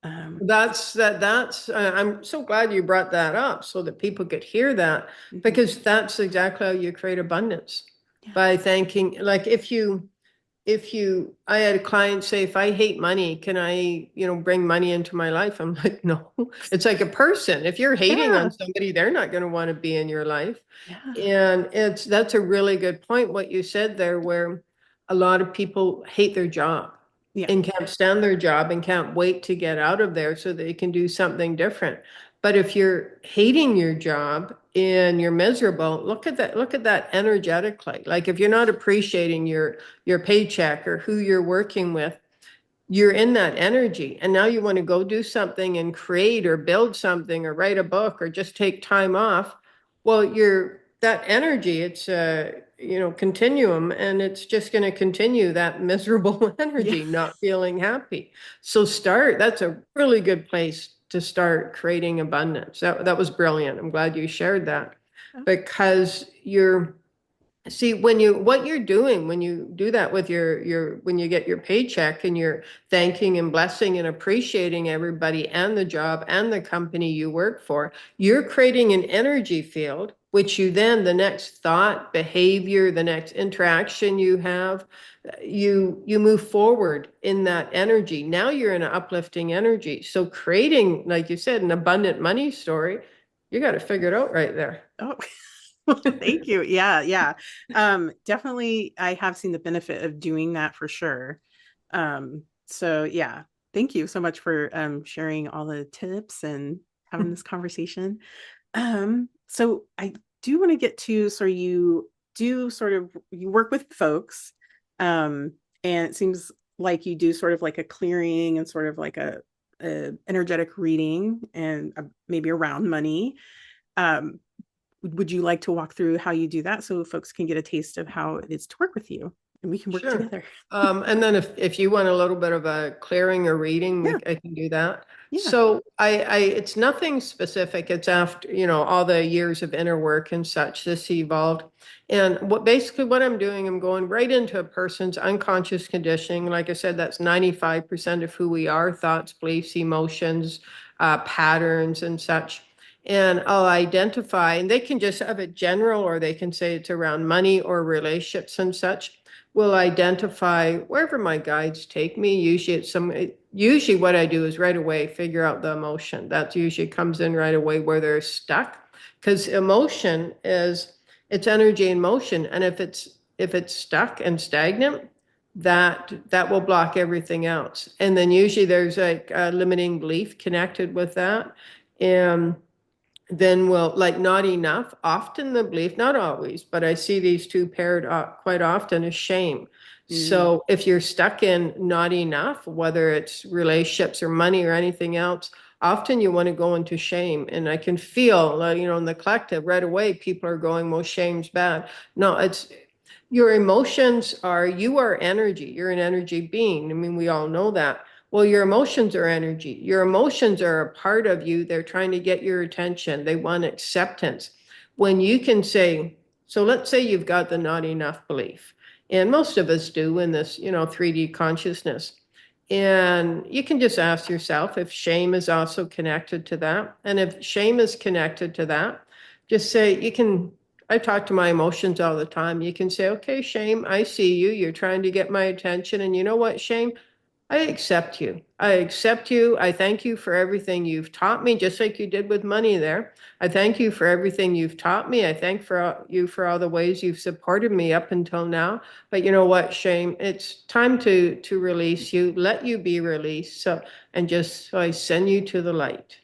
Um, I'm so glad you brought that up so that people could hear that, mhm. because that's exactly how you create abundance, Yeah. by thanking. Like if you I had a client say, if I hate money, can I, bring money into my life? I'm like, no. It's like a person. If you're hating on Yeah. somebody, they're not going to want to be in your life. Yeah. And that's a really good point, what you said there, where a lot of people hate their job Yeah. and can't stand their job and can't wait to get out of there so they can do something different. But if you're hating your job and you're miserable, look at that energetically. Like if you're not appreciating your paycheck or who you're working with, you're in that energy, and now you want to go do something and create or build something or write a book or just take time off. Well, you're that energy, it's a, continuum, and it's just going to continue that miserable Yeah. energy, not feeling happy. So that's a really good place to start creating abundance. That was brilliant. I'm glad you shared that, because you're see, what you're doing when you do that with when you get your paycheck and you're thanking and blessing and appreciating everybody and the job and the company you work for, you're creating an energy field, which you then, the next thought, behavior, the next interaction you have, you move forward in that energy. Now you're in an uplifting energy. So creating, like you said, an abundant money story, you got to figure it out right there. Oh, thank you. Yeah, yeah. Definitely I have seen the benefit of doing that for sure. So yeah, thank you so much for sharing all the tips and having this conversation. So I do want to get to, so you do sort of, you work with folks, um, and it seems like you do sort of like a clearing and sort of like a energetic reading and maybe around money. Um, would you like to walk through how you do that so folks can get a taste of how it is to work with you and we can work Sure. together? And then if you want a little bit of a clearing or reading, Yeah. I can do that. Yeah. So it's nothing specific. It's after, all the years of inner work and such, this evolved. And basically what I'm doing, I'm going right into a person's unconscious conditioning. Like I said, that's 95% of who we are, thoughts, beliefs, emotions, patterns and such. And I'll identify, and they can just have it general, or they can say it's around money or relationships and such. Will identify wherever my guides take me. Usually what I do is right away figure out the emotion. That usually comes in right away where they're stuck. Because emotion is it's energy in motion. And if it's stuck and stagnant, that will block everything else. And then usually there's like a limiting belief connected with that. And then will like not enough, often the belief, not always, but I see these two paired up quite often is shame. Mm, So if you're stuck in not enough, whether it's relationships or money or anything else, often you want to go into shame. And I can feel, in the collective right away, people are going, well, shame's bad. No, it's your emotions are, you are energy. You're an energy being. I mean, we all know that. Well, your emotions are energy. Your emotions are a part of you. They're trying to get your attention. They want acceptance. When you can say, so let's say you've got the not enough belief, and most of us do in this, 3D consciousness. And you can just ask yourself if shame is also connected to that. And if shame is connected to that, just say, I talk to my emotions all the time. You can say, okay, shame, I see you. You're trying to get my attention. And you know what, shame? I accept you. I accept you. I thank you for everything you've taught me, just like you did with money there. I thank you for everything you've taught me. I thank you for all the ways you've supported me up until now. But you know what, shame? It's time to release you, let you be released. So I send you to the light.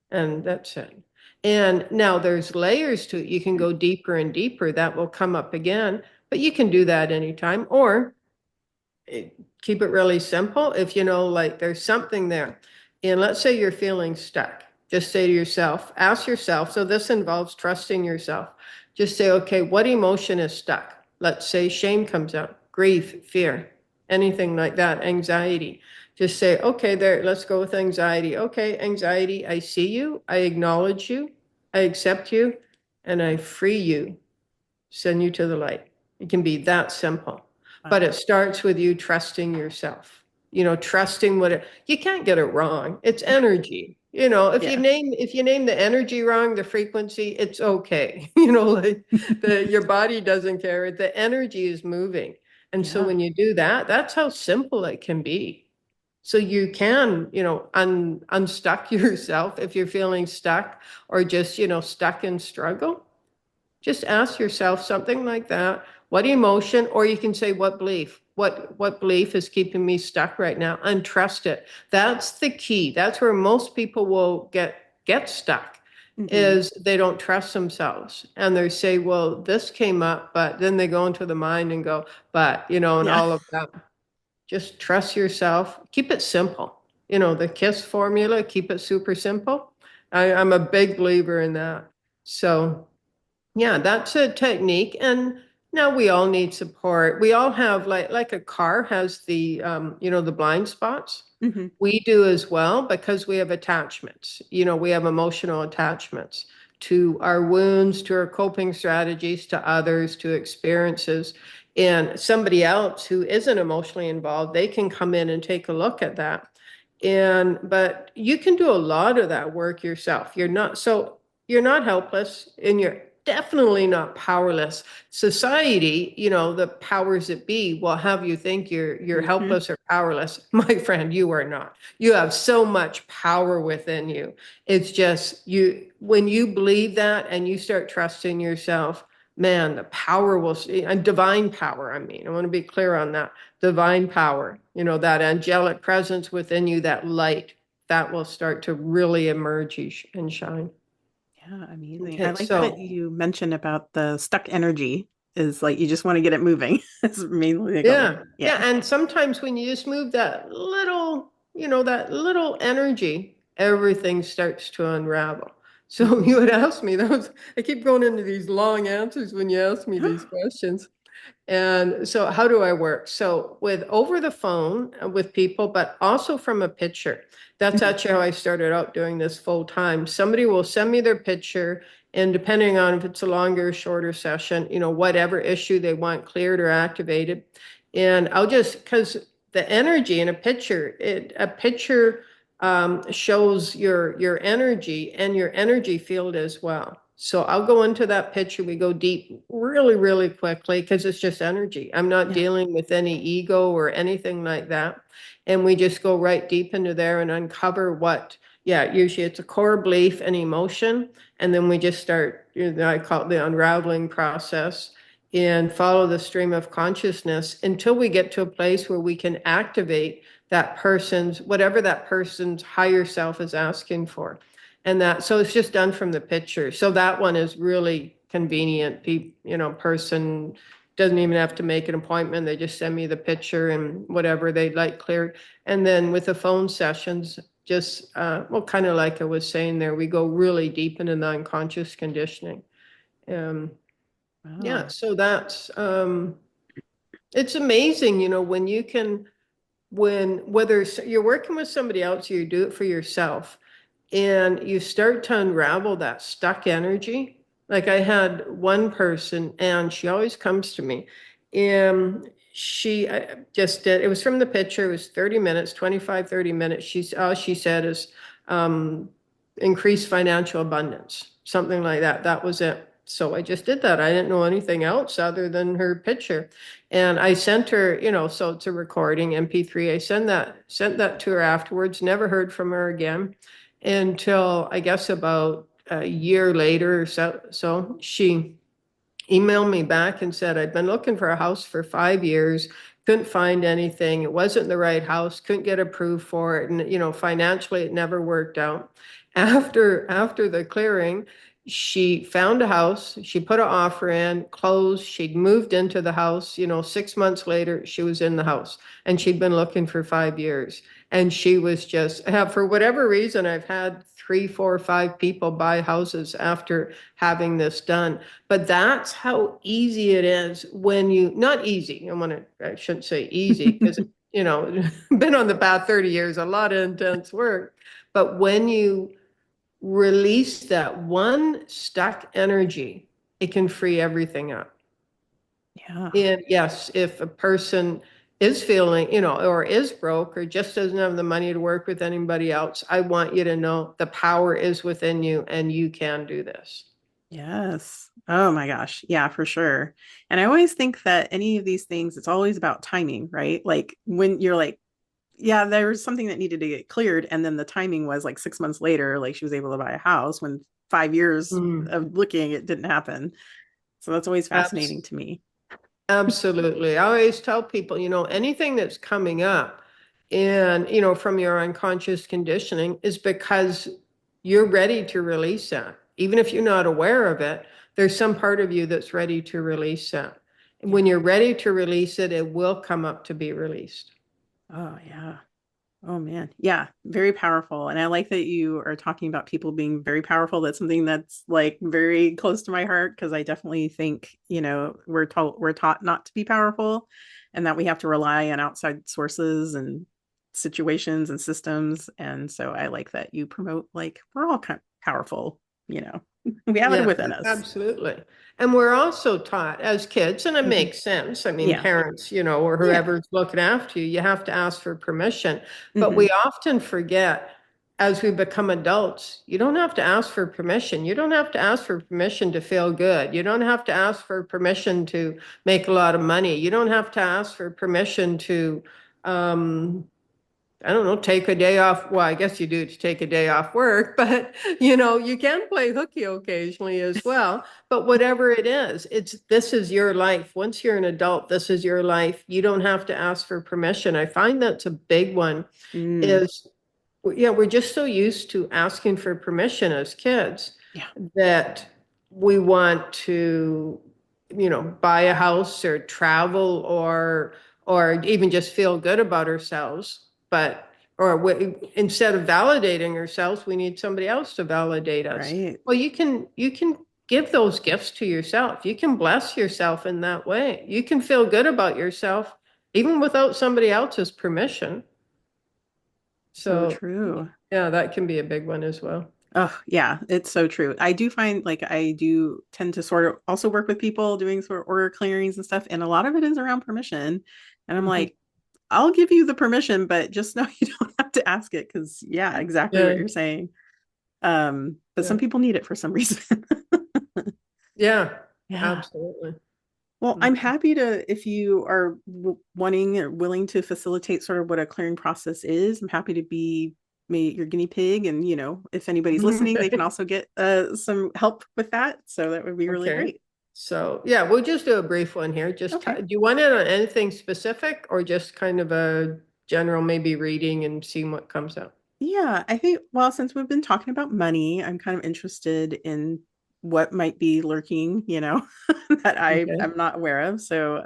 And that's it. And now there's layers to it. You can go deeper and deeper. That will come up again, but you can do that anytime. Or keep it really simple. If you know, like there's something there, and let's say you're feeling stuck, just say to yourself, ask yourself. So this involves trusting yourself. Just say, okay, what emotion is stuck? Let's say shame comes up, grief, fear, anything like that, anxiety. Just say, okay, there, let's go with anxiety. Okay, anxiety, I see you, I acknowledge you, I accept you, and I free you, send you to the light. It can be that simple. But wow. it starts with you trusting yourself. Trusting you can't get it wrong. It's energy. Yeah. If you name the energy wrong, the frequency, it's okay. Like your body doesn't care. The energy is moving. And so Yeah. when you do that, that's how simple it can be. So you can, unstuck yourself if you're feeling stuck or just, stuck in struggle. Just ask yourself something like that. What emotion, or you can say what belief? What belief is keeping me stuck right now? And trust it. That's the key. That's where most people will get stuck Hmm. is they don't trust themselves. And they say, well, this came up, but then they go into the mind and go, but, and Yeah. all of that. Just trust yourself. Keep it simple. The KISS formula, keep it super simple. I'm a big believer in that. So yeah, that's a technique. And now we all need support. We all have like a car has the blind spots. Hmm. We do as well because we have attachments. We have emotional attachments to our wounds, to our coping strategies, to others, to experiences. And somebody else who isn't emotionally involved, they can come in and take a look at that. But you can do a lot of that work yourself. You're not helpless and you're definitely not powerless. Society, the powers that be will have you think you're Hmm. helpless or powerless. My friend, you are not. You have so much power within you. It's just when you believe that and you start trusting yourself, man, the power will and divine power, I mean. I want to be clear on that. Divine power, that angelic presence within you, that light, that will start to really emerge and shine. Yeah, amazing. I Okay, like that so you mentioned about the stuck energy is like you just want to get it moving. It's mainly the goal. yeah, yeah. Yeah. And sometimes when you just move that little energy, everything starts to unravel. So Hmm. you would ask me, I keep going into these long answers when you ask me these questions. And so how do I work? So with over the phone with people, but also from a picture. That's Mhm. actually how I started out doing this full time. Somebody will send me their picture, and depending on if it's a longer or shorter session, whatever issue they want cleared or activated. And I'll just, because the energy in a picture shows your energy and your energy field as well. So I'll go into that picture. We go deep really, really quickly because it's just energy. I'm not Yeah. dealing with any ego or anything like that. And we just go right deep into there and uncover yeah, usually it's a core belief and emotion. And then we just start, I call it the unraveling process and follow the stream of consciousness until we get to a place where we can activate whatever that person's higher self is asking for. And so it's just done from the picture. So that one is really convenient. Person doesn't even have to make an appointment. They just send me the picture and whatever they'd like cleared. And then with the phone sessions, just, kind of like I was saying there, we go really deep into the unconscious conditioning. Um, yeah, Wow. so it's amazing, whether you're working with somebody else or you do it for yourself and you start to unravel that stuck energy. Like I had one person and she always comes to me and she just did, it was from the picture, it was 30 minutes, 25, 30 minutes. All she said is, um, increase financial abundance, something like that. That was it. So I just did that. I didn't know anything else other than her picture. And I sent her, so it's a recording, MP3. I sent that to her afterwards, never heard from her again until I guess about a year later or so she emailed me back and said, I'd been looking for a house for 5 years, couldn't find anything. It wasn't the right house, couldn't get approved for it. And, financially, it never worked out. After the clearing, she found a house, she put an offer in, closed, she'd moved into the house, 6 months later, she was in the house and she'd been looking for 5 years. And she was just, for whatever reason, I've had 3, 4, 5 people buy houses after having this done. But that's how easy it is when not easy. I shouldn't say easy because, been on the path 30 years, a lot of intense work. But when you release that one stuck energy, it can free everything up. Yeah. And yes, if a person is feeling, or is broke or just doesn't have the money to work with anybody else, I want you to know the power is within you and you can do this. Yes. Oh my gosh. Yeah, for sure. And I always think that any of these things, it's always about timing, right? Like when you're like, yeah, there was something that needed to get cleared. And then the timing was like 6 months later, like she was able to buy a house when 5 years Mm. of looking, it didn't happen. So that's always Abs- fascinating to me. Absolutely. I always tell people, anything that's coming up and, from your unconscious conditioning is because you're ready to release that. Even if you're not aware of it, there's some part of you that's ready to release that. And when Yeah. you're ready to release it, it will come up to be released. Oh, yeah. Oh man. Yeah, very powerful. And I like that you are talking about people being very powerful. That's something that's like very close to my heart because I definitely think, we're taught not to be powerful and that we have to rely on outside sources and situations and systems. And so I like that you promote like we're all kind of powerful, you know. We have it Yeah, within us. absolutely. And we're also taught as kids, and it Mhm. makes sense. I mean, Yeah. parents, or Yeah. whoever's looking after you, you have to ask for permission. But Hmm. we often forget as we become adults, you don't have to ask for permission. You don't have to ask for permission to feel good. You don't have to ask for permission to make a lot of money. You don't have to ask for permission to, um, I don't know, take a day off. Well, I guess you do to take a day off work, but you can play hooky occasionally as well. But whatever it is, this is your life. Once you're an adult, this is your life. You don't have to ask for permission. I find that's a big one Mm. is yeah, we're just so used to asking for permission as kids Yeah. that we want to, buy a house or travel or even just feel good about ourselves. But instead of validating ourselves, we need somebody else to validate us. Right. Well, you can give those gifts to yourself. You can bless yourself in that way. You can feel good about yourself even without somebody else's permission. So So, true. yeah, that can be a big one as well. Oh, yeah, it's so true. I do find like I do tend to sort of also work with people doing sort of order clearings and stuff, and a lot of it is around permission. And I'm Mhm. like, I'll give you the permission, but just know you don't have to ask it because yeah, exactly what Yeah, you're saying. But yeah, some people need it for some reason. yeah, Yeah. absolutely. Well, Mm. I'm happy to, if you are wanting or willing to facilitate sort of what a clearing process is, I'm happy to be your guinea pig. And, if anybody's listening, they can also get some help with that. So that would be really Okay. great. So, yeah, we'll just do a brief one here. Okay. Do you want it on anything specific or just kind of a general maybe reading and seeing what comes out? Yeah, I think, well, since we've been talking about money, I'm kind of interested in what might be lurking, that Okay. I'm not aware of. So,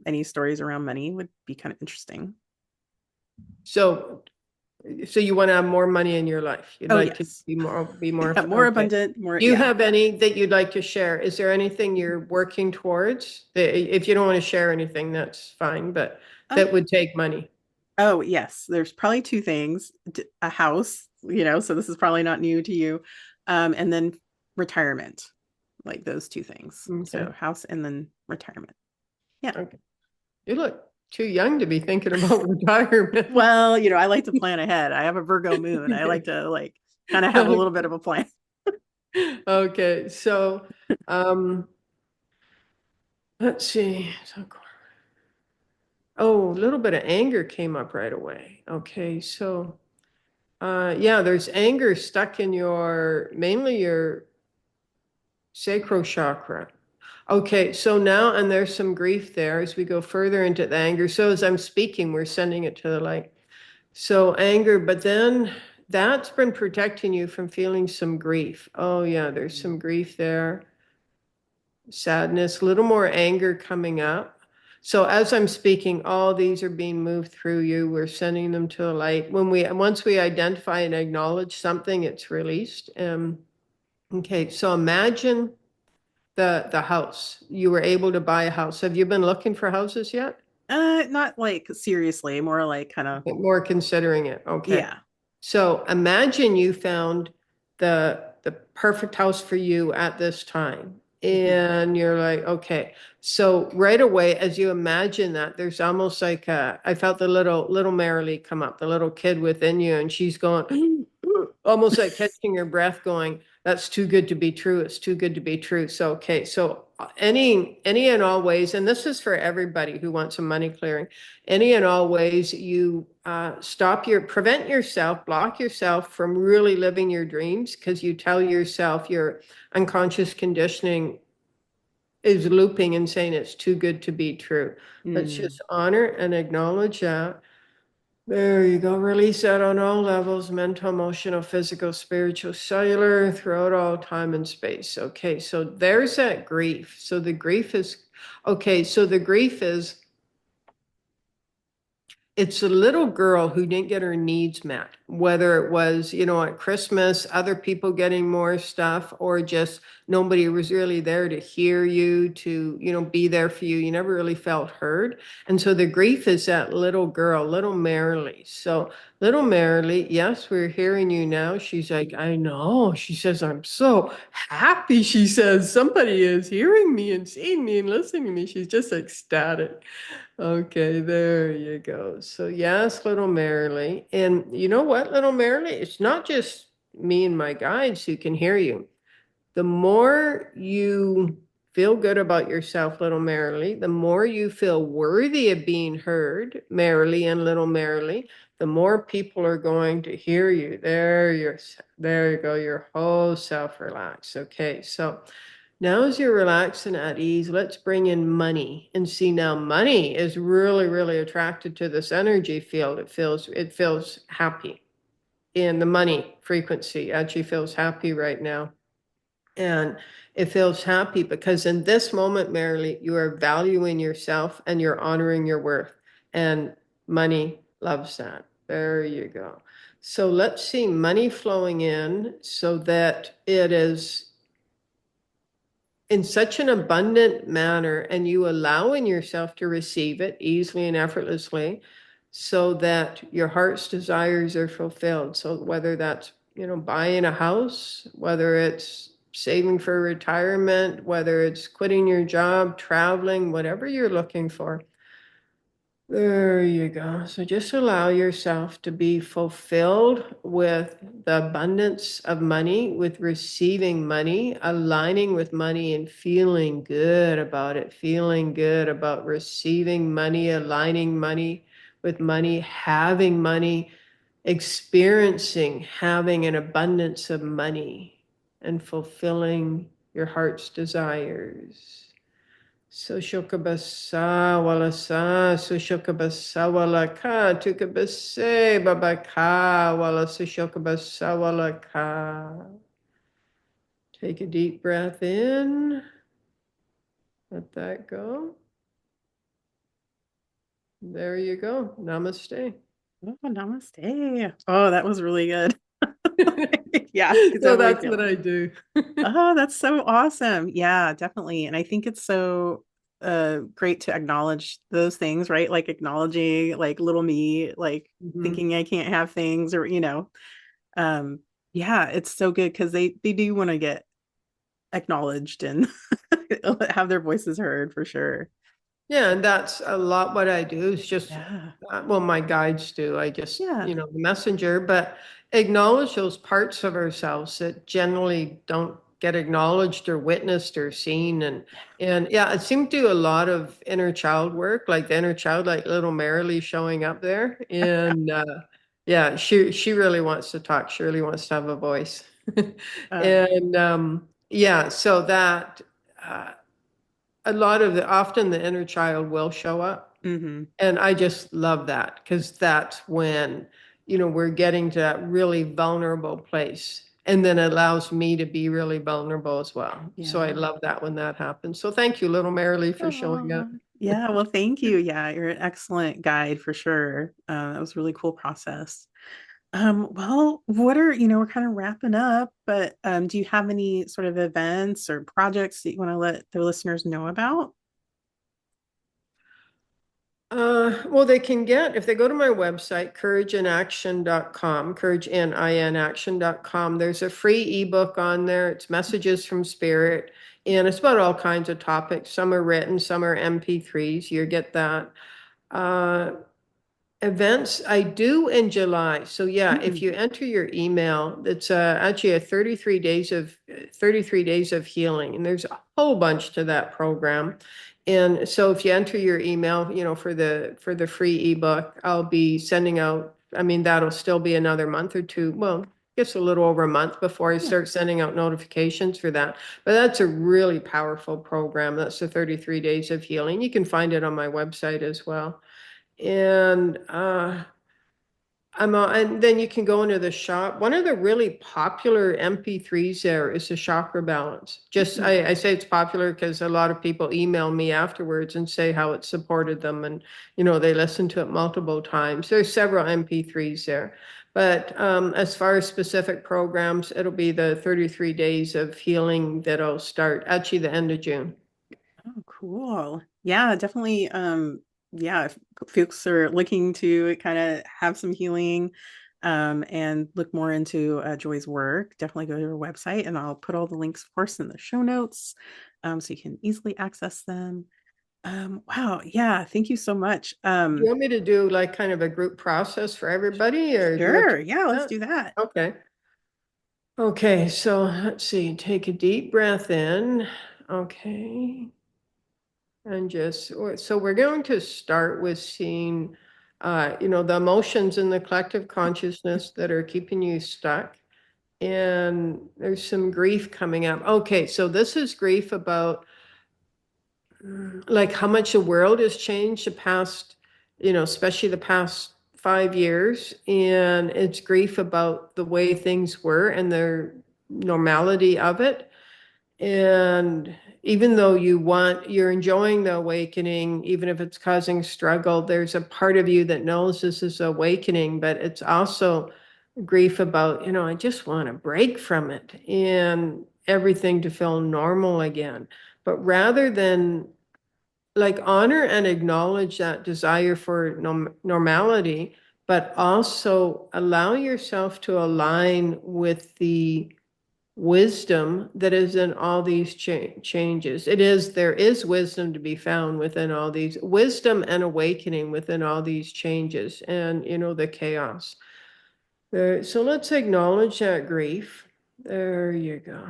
any stories around money would be kind of interesting. So, so you want to have more money in your life. You'd Oh, like to yes. be more, Yeah, more okay. abundant, more, Do you yeah. have any that you'd like to share? Is there anything you're working towards? If you don't want to share anything, that's fine, but Uh, that would take money. oh, yes. There's probably two things. A house, so this is probably not new to you. And then retirement, like those two things. Okay. So house and then retirement. Yeah. Okay. You look too young to be thinking about retirement. Well, I like to plan ahead. I have a Virgo moon. I like to like kind of have a little bit of a plan. Okay. So, um, let's see. Oh, a little bit of anger came up right away. Okay. So, yeah, there's anger stuck in mainly your sacral chakra. Okay, so now, and there's some grief there as we go further into the anger. So as I'm speaking, we're sending it to the light. So anger, but then that's been protecting you from feeling some grief. Oh, yeah, there's some grief there, sadness, a little more anger coming up. So as I'm speaking, all these are being moved through you. We're sending them to the light. Once we identify and acknowledge something, it's released. Okay, so imagine the house. You were able to buy a house. Have you been looking for houses yet? Not like seriously, more like kind of, More considering it. Okay. yeah. So imagine you found the perfect house for you at this time. Mhm. And you're like, okay. So right away, as you imagine that, there's almost like I felt the little Merrily come up, the little kid within you, and she's going almost like catching her breath, going, that's too good to be true. It's too good to be true. So okay. So any and all ways, and this is for everybody who wants some money clearing, any and all ways you prevent yourself, block yourself from really living your dreams because you tell yourself your unconscious conditioning is looping and saying it's too good to be true. Let's Mm. just honor and acknowledge that. There you go. Release that on all levels, mental, emotional, physical, spiritual, cellular, throughout all time and space. Okay, so there's that grief. So the grief is, okay, so the grief is it's a little girl who didn't get her needs met, whether it was, at Christmas, other people getting more stuff, or just nobody was really there to hear you, to, be there for you. You never really felt heard. And so the grief is that little girl, little Merrily. So little Merrily, yes, we're hearing you now. She's like, I know. She says, I'm so happy. She says, somebody is hearing me and seeing me and listening to me. She's just ecstatic. Okay, there you go. So yes, little Merrily. And you know what, little Merrily? It's not just me and my guides who can hear you. The more you feel good about yourself, little Merrily, the more you feel worthy of being heard, Merrily and little Merrily, the more people are going to hear you. There you go. Your whole self relax. Okay, so now, as you're relaxed and at ease, let's bring in money and see now money is really, really attracted to this energy field. It feels happy. And the money frequency actually feels happy right now. And it feels happy because in this moment, Merrily, you are valuing yourself and you're honoring your worth. And money loves that. There you go. So let's see money flowing in so that it is in such an abundant manner, and you allowing yourself to receive it easily and effortlessly so that your heart's desires are fulfilled. So whether that's, buying a house, whether it's saving for retirement, whether it's quitting your job, traveling, whatever you're looking for, there you go. So just allow yourself to be fulfilled with the abundance of money, with receiving money, aligning with money and feeling good about it, feeling good about receiving money, aligning money with money, having money, experiencing having an abundance of money and fulfilling your heart's desires. Sushokabasa walasa, sushokabasa walaka, tukabase babaka, wala sushokabasa walaka. Take a deep breath in, let that go. There you go. Namaste. Oh, namaste. Oh, that was really good. Yeah, I could So definitely that's feel what it. I do. Oh, that's so awesome. Yeah, definitely. And I think it's so great to acknowledge those things, right? Like acknowledging like little me, like Mhm. thinking I can't have things or, um, yeah, it's so good because they do want to get acknowledged and have their voices heard for sure. Yeah, and that's a lot what I do is just, Yeah. well, my guides do. I just, Yeah. the messenger, but acknowledge those parts of ourselves that generally don't get acknowledged or witnessed or seen. And yeah, I seem to do a lot of inner child work, like the inner child, like little Merrily showing up there. And yeah, she really wants to talk. She really wants to have a voice. Um, And yeah, so that uh, a lot of often the inner child will show up. mhm. And I just love that because that's when, we're getting to that really vulnerable place. And then it allows me to be really vulnerable as well. So I Yeah. love that when that happens. So thank you, little Merrily, for showing up. Oh, yeah. Well, thank you. Yeah, you're an excellent guide for sure. That was a really cool process. Well, we're kind of wrapping up, but do you have any sort of events or projects that you want to let the listeners know about? Well, they can get, if they go to my website, courageinaction.com, courageinaction.com, there's a free ebook on there. It's messages from spirit, and it's about all kinds of topics. Some are written, some are MP3s. You get that. Uh, Events I do in July. So yeah, if Mm, you enter your email, it's actually a 33 days of healing, and there's a whole bunch to that program. And so if you enter your email, for the free ebook, I'll be sending out. I mean, that'll still be another month or two. Well, I guess a little over a month before I yeah. start sending out notifications for that. But that's a really powerful program. That's the 33 days of healing. You can find it on my website as well. And and then you can go into the shop. One of the really popular MP3s there is the chakra balance. Just Mm, I say it's popular because a lot of people email me afterwards and say how it supported them, and they listen to it multiple times. There's several MP3s there. But as far as specific programs, it'll be the 33 days of healing that'll start actually the end of June. oh, cool. Yeah, definitely. Yeah, if folks are looking to kind of have some healing, and look more into Joy's work, definitely go to her website, and I'll put all the links, of course, in the show notes, so you can easily access them. Wow, yeah, thank you so much. Do you want me to do like kind of a group process for everybody, or do you like to Sure, do yeah, let's that? do that. Okay. Okay, so let's see. Take a deep breath in. Okay. And so we're going to start with seeing, the emotions in the collective consciousness that are keeping you stuck. And there's some grief coming up. Okay, so this is grief about like how much the world has changed the past, especially the past 5 years. And it's grief about the way things were and the normality of it. And even though you're enjoying the awakening, even if it's causing struggle, there's a part of you that knows this is awakening, but it's also grief about, I just want to break from it. everything to feel normal again. But rather than like honor and acknowledge that desire for normality, but also allow yourself to align with the wisdom that is in all these changes. There is wisdom to be found within all these, wisdom and awakening within all these changes and, the chaos. So let's acknowledge that grief. There you go.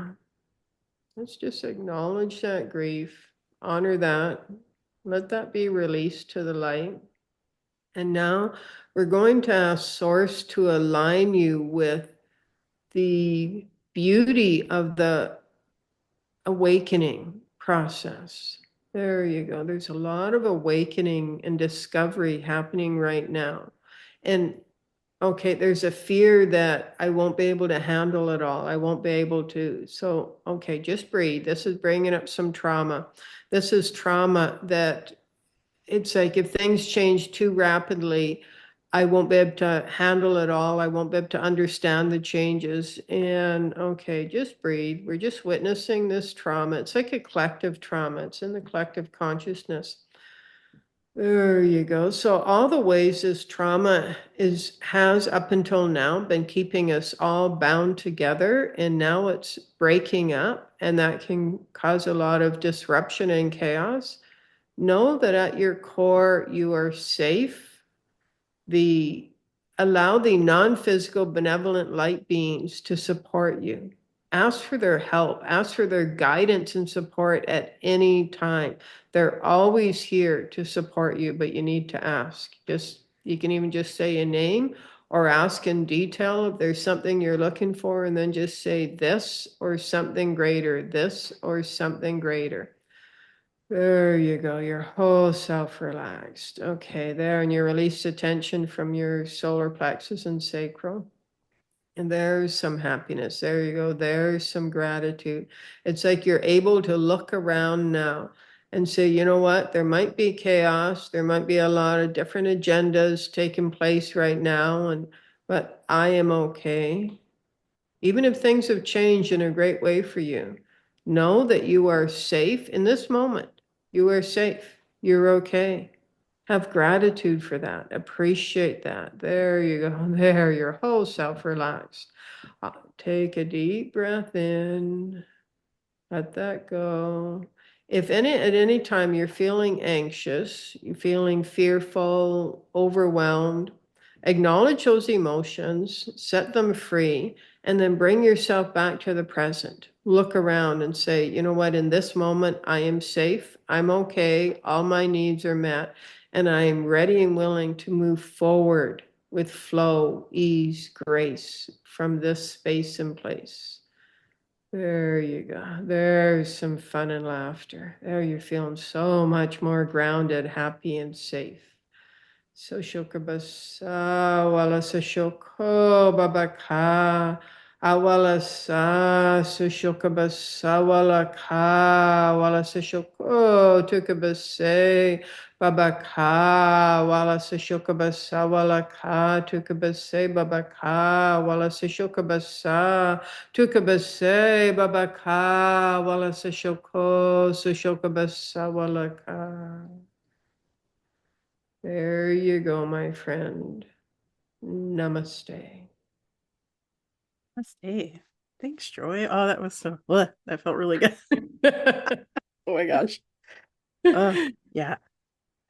Let's just acknowledge that grief, honor that, let that be released to the light. And now we're going to ask Source to align you with the beauty of the awakening process. There you go. There's a lot of awakening and discovery happening right now. And okay, there's a fear that I won't be able to handle it all. I won't be able to. So, okay, just breathe. This is bringing up some trauma. This is trauma that it's like if things change too rapidly, I won't be able to handle it all. I won't be able to understand the changes. And okay, just breathe. We're just witnessing this trauma. It's like a collective trauma, it's in the collective consciousness. There you go. So all the ways this trauma has up until now been keeping us all bound together, and now it's breaking up, and that can cause a lot of disruption and chaos. Know that at your core you are safe. The Allow the non-physical benevolent light beings to support you. Ask for their help, ask for their guidance and support at any time. They're always here to support you, but you need to ask. You can even just say a name or ask in detail if there's something you're looking for, and then just say this or something greater, this or something greater. There you go. Your whole self relaxed. Okay, there. And you release the tension from your solar plexus and sacral. And there's some happiness. There you go. There's some gratitude. It's like you're able to look around now and say, you know what? There might be chaos. There might be a lot of different agendas taking place right now. But I am okay. Even if things have changed in a great way for you, know that you are safe in this moment. You are safe. You're okay. Have gratitude for that. Appreciate that. There you go. There, your whole self relaxed. Take a deep breath in. Let that go. If at any time you're feeling anxious, you're feeling fearful, overwhelmed, acknowledge those emotions, set them free, and then bring yourself back to the present. Look around and say, you know what, in this moment, I am safe, I'm okay, all my needs are met, and I am ready and willing to move forward with flow, ease, grace from this space and place. There you go. There's some fun and laughter. There you're feeling so much more grounded, happy, and safe. So shokabasa wala sa shoko babaka awala sa shokabasa wala ka wala sa shoko tukabase babaka wala sa shokabasa wala ka tukabase babaka wala sa shokabasa tukabase babaka wala sa shoko shokabasa wala ka. There you go, my friend. Namaste. Namaste. Thanks, Joy. Oh, that was that felt really good. Oh my gosh. Yeah.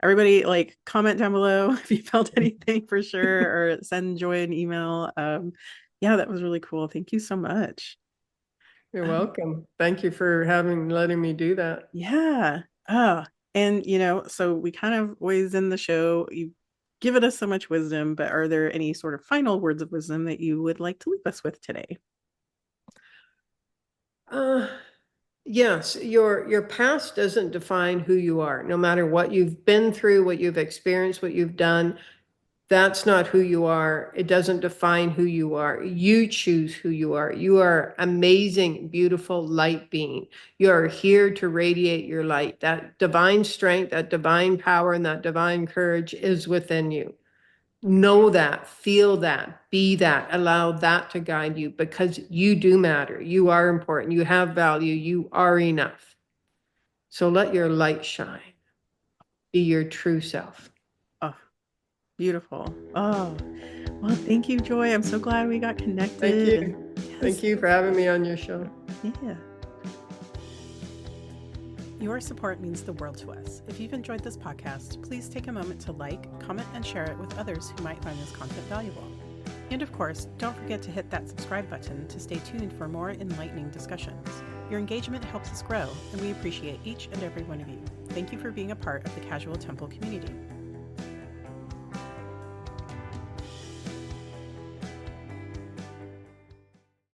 Everybody, like, comment down below if you felt anything for sure, or send Joy an email. Yeah, that was really cool. Thank you so much. You're Um, welcome. Thank you for letting me do that. yeah. Oh, and so we kind of always end the show. You've given us so much wisdom, but are there any sort of final words of wisdom that you would like to leave us with today? Uh, yes, your past doesn't define who you are. No matter what you've been through, what you've experienced, what you've done, that's not who you are. It doesn't define who you are. You choose who you are. You are amazing, beautiful light being. You are here to radiate your light. That divine strength, that divine power, and that divine courage is within you. know that, feel that, be that, allow that to guide you, because you do matter. You are important. You have value. You are enough. So let your light shine. Be your true self. Oh, beautiful. Oh, well, thank you, Joy. I'm so glad we got Thank connected. And you. Thank yes, you for having me on your show. yeah. Your support means the world to us. If you've enjoyed this podcast, please take a moment to like, comment, and share it with others who might find this content valuable. And of course, don't forget to hit that subscribe button to stay tuned for more enlightening discussions. Your engagement helps us grow, and we appreciate each and every one of you. Thank you for being a part of the Casual Temple community.